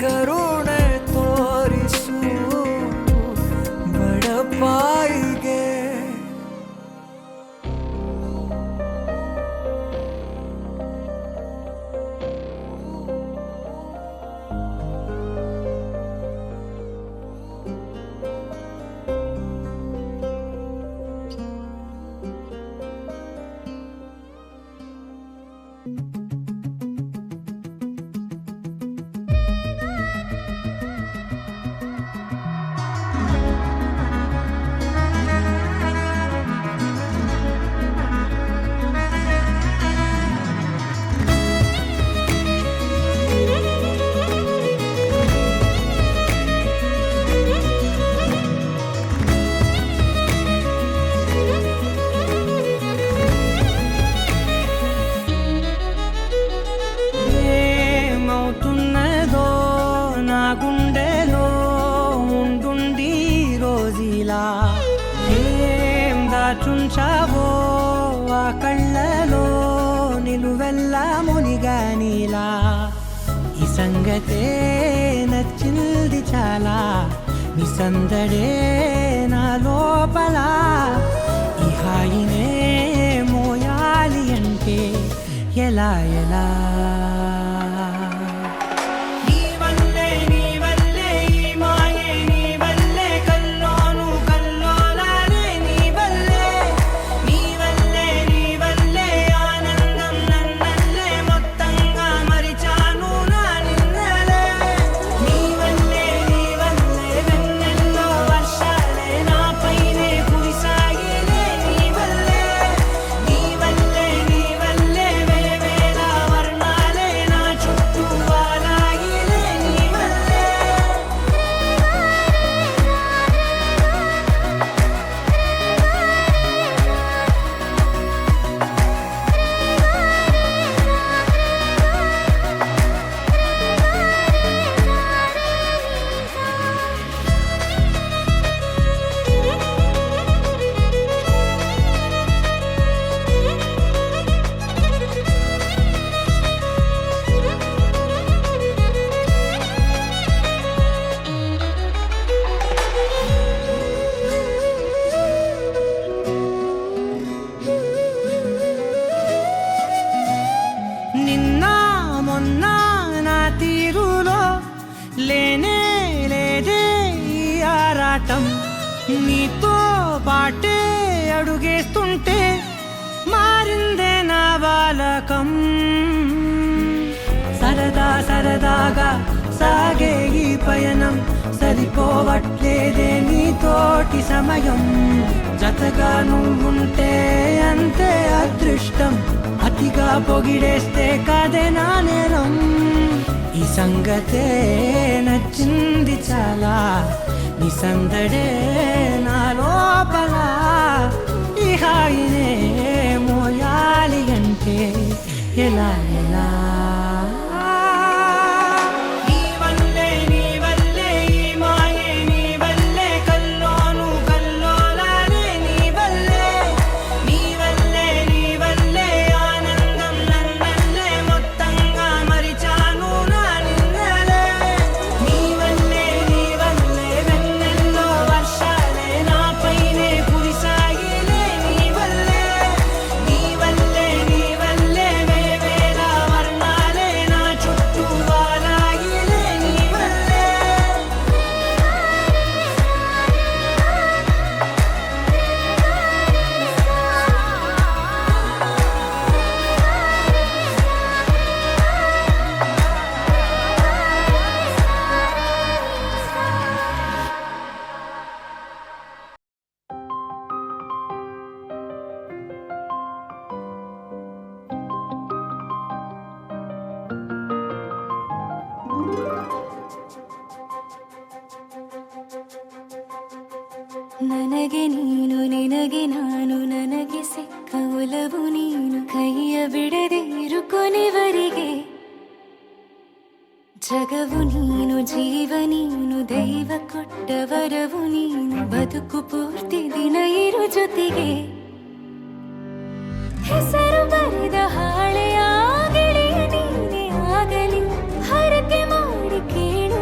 ಕರುಣೆ ತೋರಿಸು ಬಡಪಾಯಿಗೆ. ఏమవుతున్నదో నా గుండెలో ఉండుండి రోజులా, ఏం దాచుంచావో ఆ కళ్ళలో నిలువెల్లా మునిగానిలా. ఈ సంగతే నచ్చింది చాలా, నీ సందడే నా లోపల. ఈ హాయినే మోయాలి అంటే ఎలా ఎలా. నీ వల్లే ఈ మాయే, నీ వల్లే కల్లోను కల్లోలానే, నీ వల్లే ఆనందం నన్నల్లే మొత్తంగా మరిచాను నా నిన్నలే. నీ వల్లే వెన్నెల్లో వర్షాలే నాపైనే కురిసాగిలే. నీ వల్లే వేవేల వర్ణాలే నా చుట్టూ వాలాగిలే. నీ వల్లే నిన్న మొన్న నా తీరులో లేనే లేదే ఈ ఆరాటం. నీతో పాటే అడుగేస్తుంటే మారిందే నా బాలకం. సరదాగా సాగే ఈ పయనం సరిపోవట్లేదే నీతోటి సమయం. జతగా నువ్వుంటే అంతే అదృష్టం, అతిగా పొగిడేస్తే కాదే నా నేరం. ఈ సంగతే నచ్చింది చాలా, నీ సందడే నా లోపల. ఈ హాయినే మోయాలి అంటే ఎలా ఎలా. నీ వల్లే ఈ మాయే, నీ వల్లే కల్లోను కల్లోలానే, నీ వల్లే ఆనందం నన్నల్లే మొత్తంగా మరిచాను నా నిన్నలే. నీ వల్లే వెన్నెల్లో వర్షాలే నాపైనే కురిసాగిలే. నీ వల్లే వేవేల వర్ణాలే నా చుట్టూ వాలాగిలే. నీ వల్లే ನನಗೆ ನೀನು ನಿನಗೆ ನಾನು, ನನಗೆ ಸಿಕ್ಕ ಒಲವು ನೀನು, ಕೈಯ ಬಿಡದೆ ಇರು ಕೊನೆವರೆಗೆ. ಜಗವು ನೀನು, ಜೀವ ನೀನು, ದೈವ ಕೊಟ್ಟ ವರವು ನೀನು, ಬದುಕು ಪೂರ್ತಿ ದಿನ ಇರು ಜೊತೆಗೆ. ಹೆಸರು ಬರೆದ ಹಾಳೆಯ ಗೆಳೆಯ ನೀನೇ ಆಗಲಿ, ಹರಕೆ ಮಾಡಿ ಕೇಳ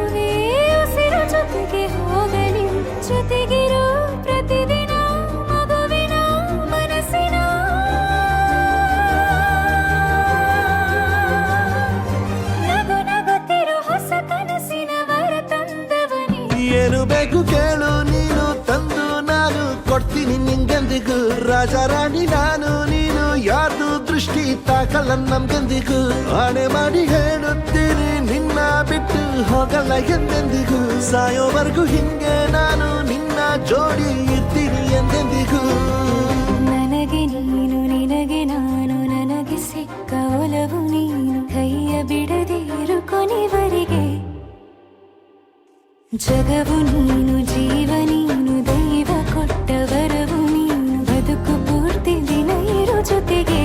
ಏನು ಬೇಕು ಕೇಳು ನೀನು ತಂದು ನಾನು ಕೊಡ್ತೀನಿ ನಿಂಗೆಂದಿಗೂ ರಾಜ ರಾಣಿ ನಾನು ನೀನು ಯಾರ್ದು ದೃಷ್ಟಿ ತಾಕಲ್ಲ ನಮ್ಗೆಂದಿಗೂ ಆಣೆ ಮಾಡಿ ಹೇಳುತ್ತೀನಿ ನಿನ್ನ ಬಿಟ್ಟು ಹೋಗಲ್ಲ ಎಂದೆಂದಿಗೂ ಸಾಯೋವರೆಗೂ ಹಿಂಗೆ ನಾನು ನಿನ್ನ ಜೋಡಿ ಇರ್ತೀನಿ ಎಂದೆಂದಿಗೂ ನನಗೆ ನೀನು ನಿನಗೆ ನಾನು ನನಗೆ ಸಿಕ್ಕ ಒಲವು ನೀನು ಕೈಯ ಬಿಡದೆ ಇರು ಕೊನೆವರೆಗೆ ಜಗವು ನೀನು ಜೀವ ನೀನು ದೈವ ಕೊಟ್ಟ ವರವು ನೀನು ಬದುಕು ಪೂರ್ತಿ ದಿನ ಇರು ಜೊತೆಗೆ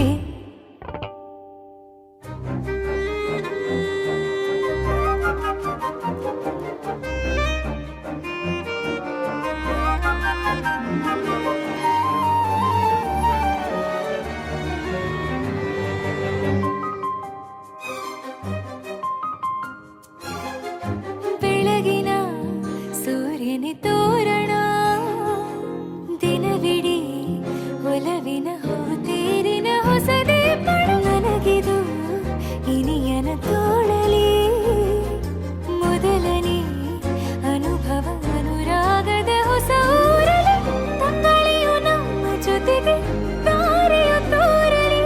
ಬೆಳಗಿನ ಸೂರ್ಯನ ತೋರಣ ದಿನವಿಡೀ ಒಲವಿನ ಹೋತೇರಿನ ಹೊಸದೇ ಪಡ ನನಗಿದು ಇನಿಯನ ತೋಳಲಿ ಮೊದಲನೇ ಅನುಭವ ಅನುರಾಗದ ಹೊಸ ಊರಲಿ ತಂಗಳಿಯು ನಮ್ಮ ಜೊತೆಗೆ ತಾರೆಯು ತೋರಲಿ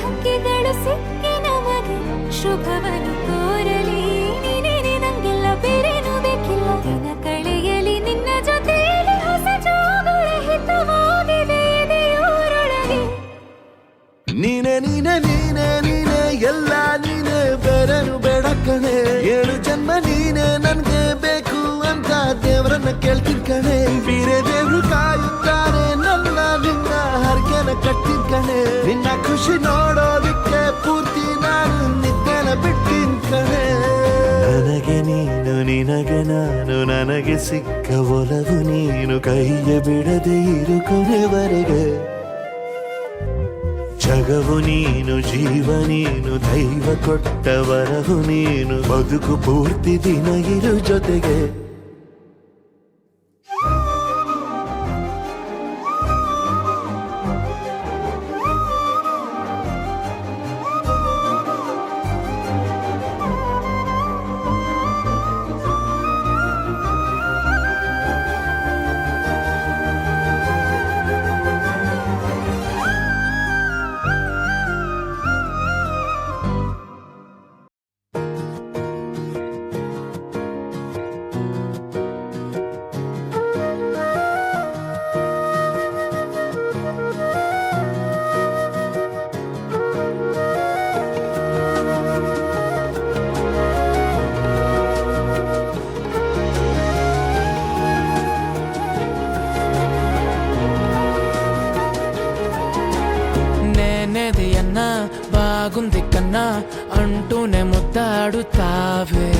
ಹಕ್ಕಿಗಳು ಸಿಕ್ಕಿ ನಮಗೆ ಶುಭವನ್ನು ಕೋರಲಿ ನೀನೇನೆ ನಂಗೆಲ್ಲ ಬೇರೇನು ಬೇಕಿಲ್ಲ ದಿನ ಕಳೆಯಲಿ ನಿನ್ನ ಜೊತೆಯಲ್ಲಿ ಹೊಸ ಜೋಗುಳ ಹಿತವಾಗಿದೆ ಎದೆಯೂರೊಳಗೆ ನೀನೆ ನೀನೆ ನೀನೆ ನೀನೆ ಎಲ್ಲ ನೀನೆ ಬೇರೆನು ಬೇಡ ಕಣೆ 7 ಜನ್ಮ ನೀನೆ ನನ್ಗೆ ಬೇಕು ಅಂತ ದೇವರನ್ನ ಕೇಳ್ತೀನಿ ಕಣೆ ಬೇರೆ ದೇವ್ರು ಕಾಯುತ್ತಾರೆ ನನ್ನ ನಿನ್ನ ಹರ್ಗೆನ ಕಟ್ಟಿನ ಕಣೆ ನಿನ್ನ ಖುಷಿ ನೋಡೋದಿಕ್ಕೆ ಪೂರ್ತಿ ನಾನು ನಿದ್ದೆನ ಬಿಟ್ಟಿನ ಕಣೆ ನನಗೆ ನೀನು ನಿನಗೆ ನಾನು ನನಗೆ ಸಿಕ್ಕ ಒಲವು ನೀನು ಕೈಯ ಬಿಡದೆ ಇರು ಕೊನೆವರೆಗೆ ಜಗವು ನೀನು ಜೀವ ನೀನು ದೈವ ಕೊಟ್ಟ ವರವು ನೀನು ಬದುಕು ಪೂರ್ತಿ ದಿನ ಇರು ಜೊತೆಗೆ నేనేది బాగుంది కన్నా అంటూనే ముద్దాడుతావే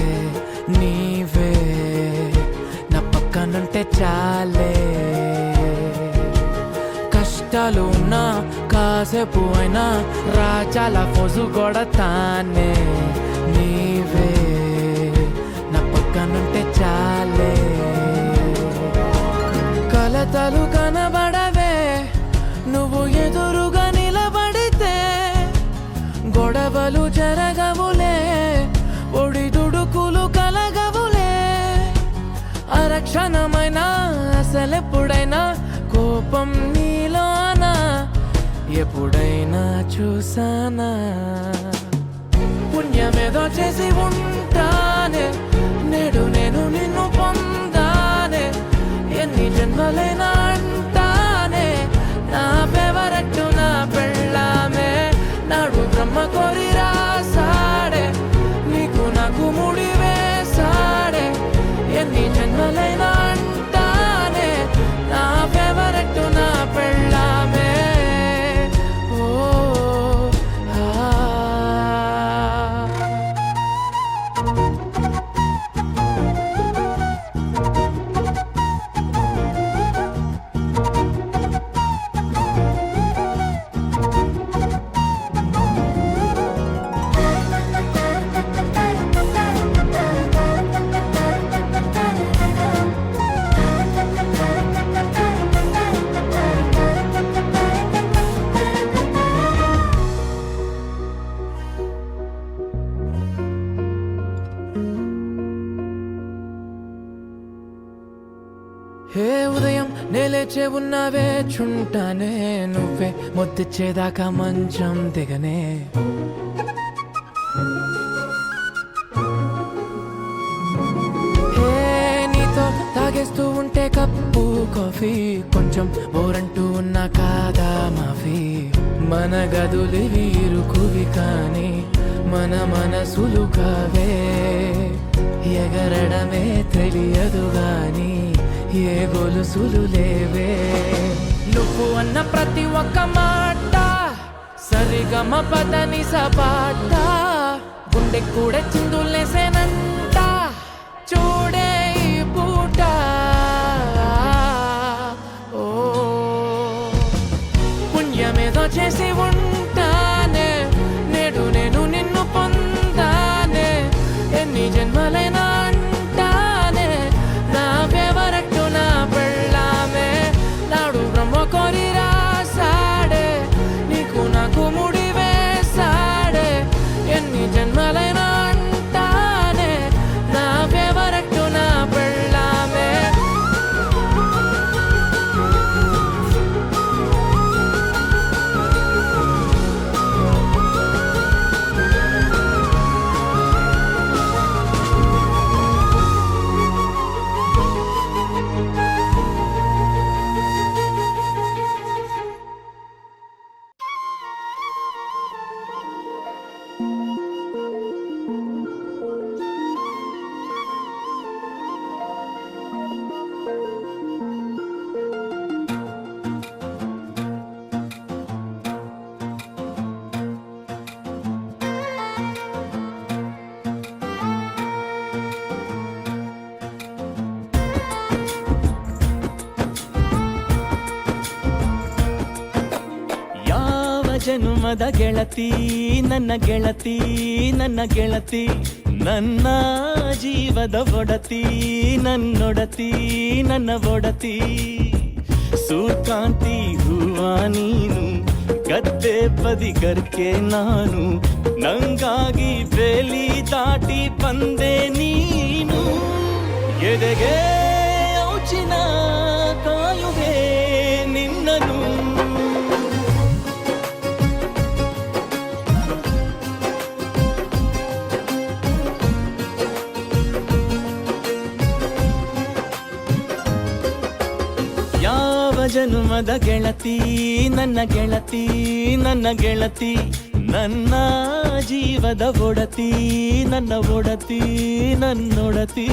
నీవే నా పక్కనుంటే చాలే కష్టాలు ఉన్నా కాసేపు అయినా రాజాల ఫోజు కొడతానే నీవే నా పక్కనుంటే చాలే కలతలు కనబడవే నువ్వు ఎదురుగా నిలబడితే గొడవలు జరగవులే ఒడిదుడుకులు కలగవులే అరక్షణమైనా అసలెప్పుడైనా కోపం నీలోనా ఎప్పుడైనా చూసానా పుణ్యమేదో చేసి ఉంటానే నేడు నేను నిన్ను పొందానే ఎన్ని జన్మలైనా అంటానే నా ఫేవరెట్ నా పెళ్ళామే నాడు బ్రహ్మ కోరి రాసాడే నీకు నాకు ముడి వేసాడే ఎన్ని జన్మలైనా అంటానే నా ఫేవరెట్ నా పెళ్ళామే ఓ ఆ హే ఉదయం నేలేచే ఉన్నవే చుంటానే నువ్వే ముద్దిచ్చేదాకా మంచం దిగనే హే నీతో తాగేస్తూ ఉంటే కప్పు కాఫీ కొంచెం బోరంటూ ఉన్నా కాదా మాఫీ మన గదులు వీరుకువి కానీ మన మనసులు కావే ఎగరడమే తెలియదు గాని ఏ గొలుసులు లేవే నువ్వు అన్న ప్రతి ఒక్క మాట సరిగమ పదని సపాట గుండె కూడా చిందులేసేనంట చూడే ఈ పూట ఓ పుణ్యమేదో చేసి ఉంటానే నేడు నేను నిన్ను పొందానే ఎన్ని జన్మలైనా అంటానే నా ఫేవరెట్ నా పెళ్ళామే నాడు బ్రహ్మ కోరి రాసాడే నీకు నాకు ముడి వేసాడే ఎన్ని జన్మలైనా అంటానే నా ఫేవరెట్ నా పెళ్ళామే ಯಾವ ಜನುಮದ ಗೆಳತಿ ನನ್ನ ಗೆಳತಿ ನನ್ನ ಗೆಳತಿ ನನ್ನ ಜೀವದ ಒಡತಿ ನನ್ನೊಡತಿ ನನ್ನ ಒಡತಿ ಸೂರ್ಕಾಂತಿ ಹೂವ ನೀನು ಗದ್ದೆ ಬದಿಗರ್ಕೆ ನಾನು ನಂಗಾಗಿ ಬೇಲಿ ದಾಟಿ ಬಂದೆ ನೀನು ಎದೆಗೆ ಔಚಿನ ಕಾಯುವೆ ನಿನ್ನನು ಯಾವ ಜನುಮದ ಗೆಳತಿ ನನ್ನ ಗೆಳತಿ ನನ್ನ ಗೆಳತಿ ನನ್ನ ಜೀವದ ಒಡತಿ ನನ್ನ ಒಡತಿ ನನ್ನೊಡತಿ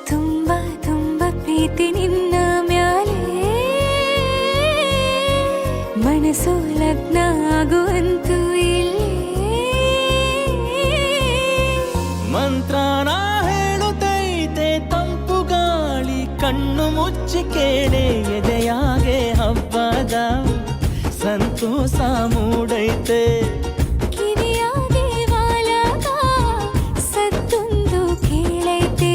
ತುಂಬ ತುಂಬ ಪ್ರೀತಿ ನಿನ್ನ ಮ್ಯಾಲೆ ಮನಸ್ಸು ಲಗ್ನ ಆಗುವಂತೂ ಇಲ್ಲೇ ಮಂತ್ರಾನ ಹೇಳುತ್ತೈತೆ ತಂಪು ಗಾಳಿ ಕಣ್ಣು ಮುಚ್ಚಿ ಕೇಳೆ ಎದೆಯಾಗೆ ಹಬ್ಬದ ಸಂತೋಷ ಮೂಡೈತೆ ಕಿವಿಯ ದೇವಾಲಕ ಸತ್ತೊಂದು ಕೇಳೈತೆ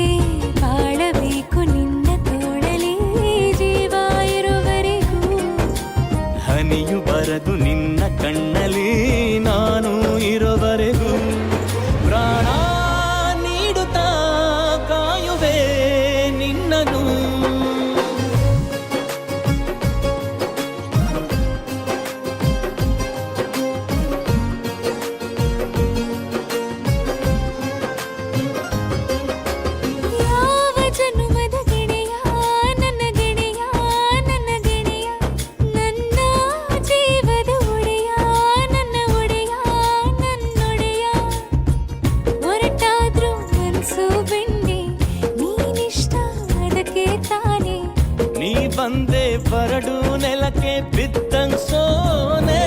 ಬಾಳಬೇಕು ನಿನ್ನ ತೋಳಲಿ ಜೀವ ಇರುವರೆಗೂ ಹನಿಯು ಬರದು ನಿನ್ನ ಕಣ್ಣಲ್ಲಿ ನಾನು ಇರೋವರೆಗೂ ಪ್ರಾಣ ನೀಡುತ್ತಾ ಕಾಯುವೆ ನಿನ್ನನು ಯಾವ ಜನುಮದ ಗೆಳೆಯ ನನ್ನ ಗೆಳೆಯ ನನ್ನ ಗೆಳೆಯ ನನ್ನ ಜೀವದ ಒಡೆಯ ನನ್ನ ಒಡೆಯ ನನ್ನೊಡೆಯ ಹೊರಟಾದ್ರೂ ಮನಸ್ಸು ಬೆಣ್ಣೆ ನೀನಿಷ್ಟ ಅದಕ್ಕೆ ತಾನೇ ನೀ ಬಂದೆ ಬರಡು ನೆಲಕ್ಕೆ ಬಿದ್ದಂಗ್ ಸೋನೆ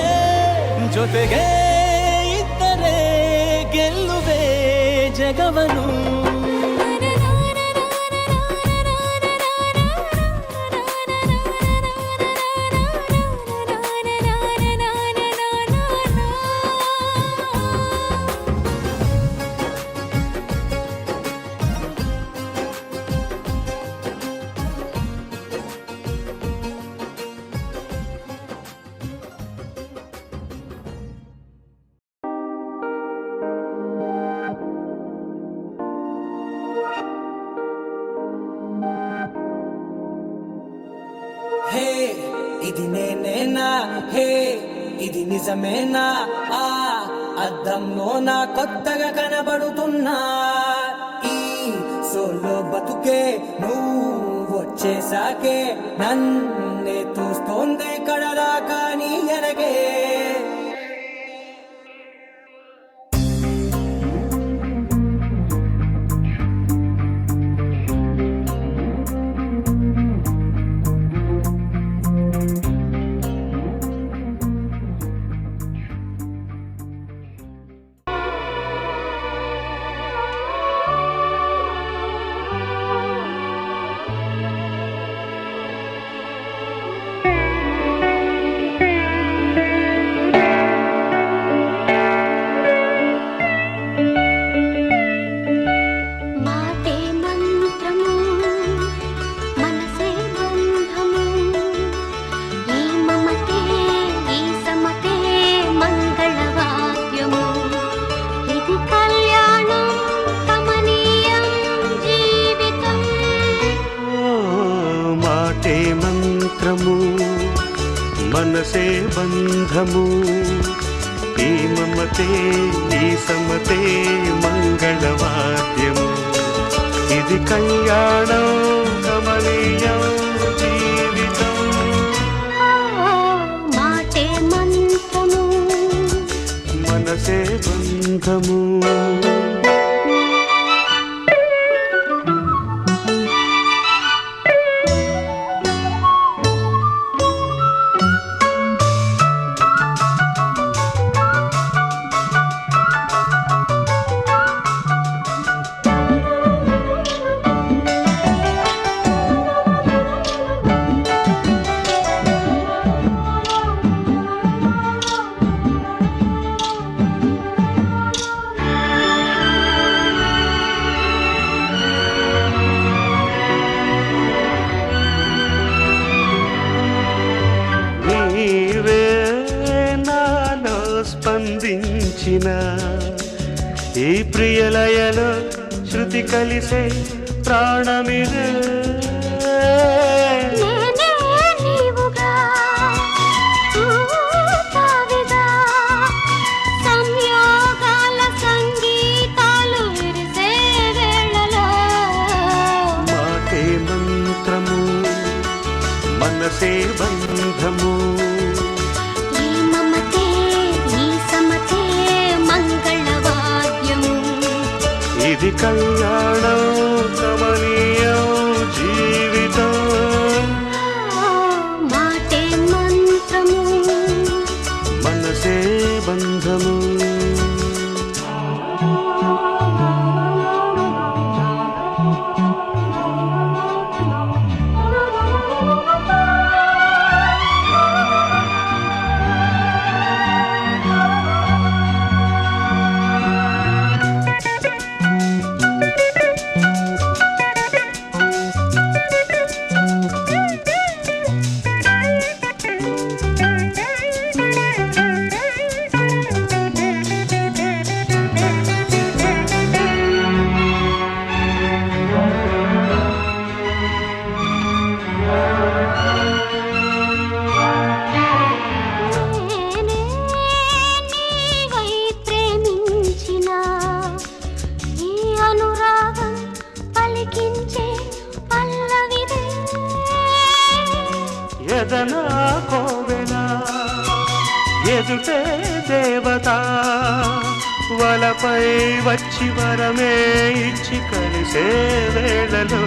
ಜೊತೆಗೆ ಇದ್ದರೆ ಗೆಲ್ಲುವೆ వేగవను హే ఇది నేనేనా హే ఇది నిజమేనా ఆ అద్దంలో నా కొత్తగా కనబడుతున్నా ఈ సోలో బతుకే నువ్వు వచ్చేసాకే నన్నే చూస్తోంది కడదాకా నీ ఎనగే మాటే మంత్రము మనసే బంధము ఈ మమతే ఈ సమతే మంగళవాద్యము ఇది కళ్యాణం కమనీయం జీవితం మాటే మంత్రము మనసే బంధము ఈ మమతే ఈ సమతే మంగళవాద్యము ఇది కళ్యాణం కమనీయం జీవితం మాటే మంత్రము మనసే బంధము నీవే నాలో స్పందించిన ఈ ప్రియలయలో శృతి కలిసే ప్రాణమిదే నేనే నీవుగా ఊతావిగా సంయోగాల సంగీతాలు విరిసే వేళలో మాటే మంత్రము మనసే బంధము ఈ మమతే ఈ సమతే మంగళవాద్యము ఇది కళ్యాణం కమనీయం జీవితం మాటే మంత్రము మనసే బంధము ఎదనా కోవెల ఎదుటే దేవత వలపై వచ్చి వరమే ఇచ్చి కలిసే వేళలో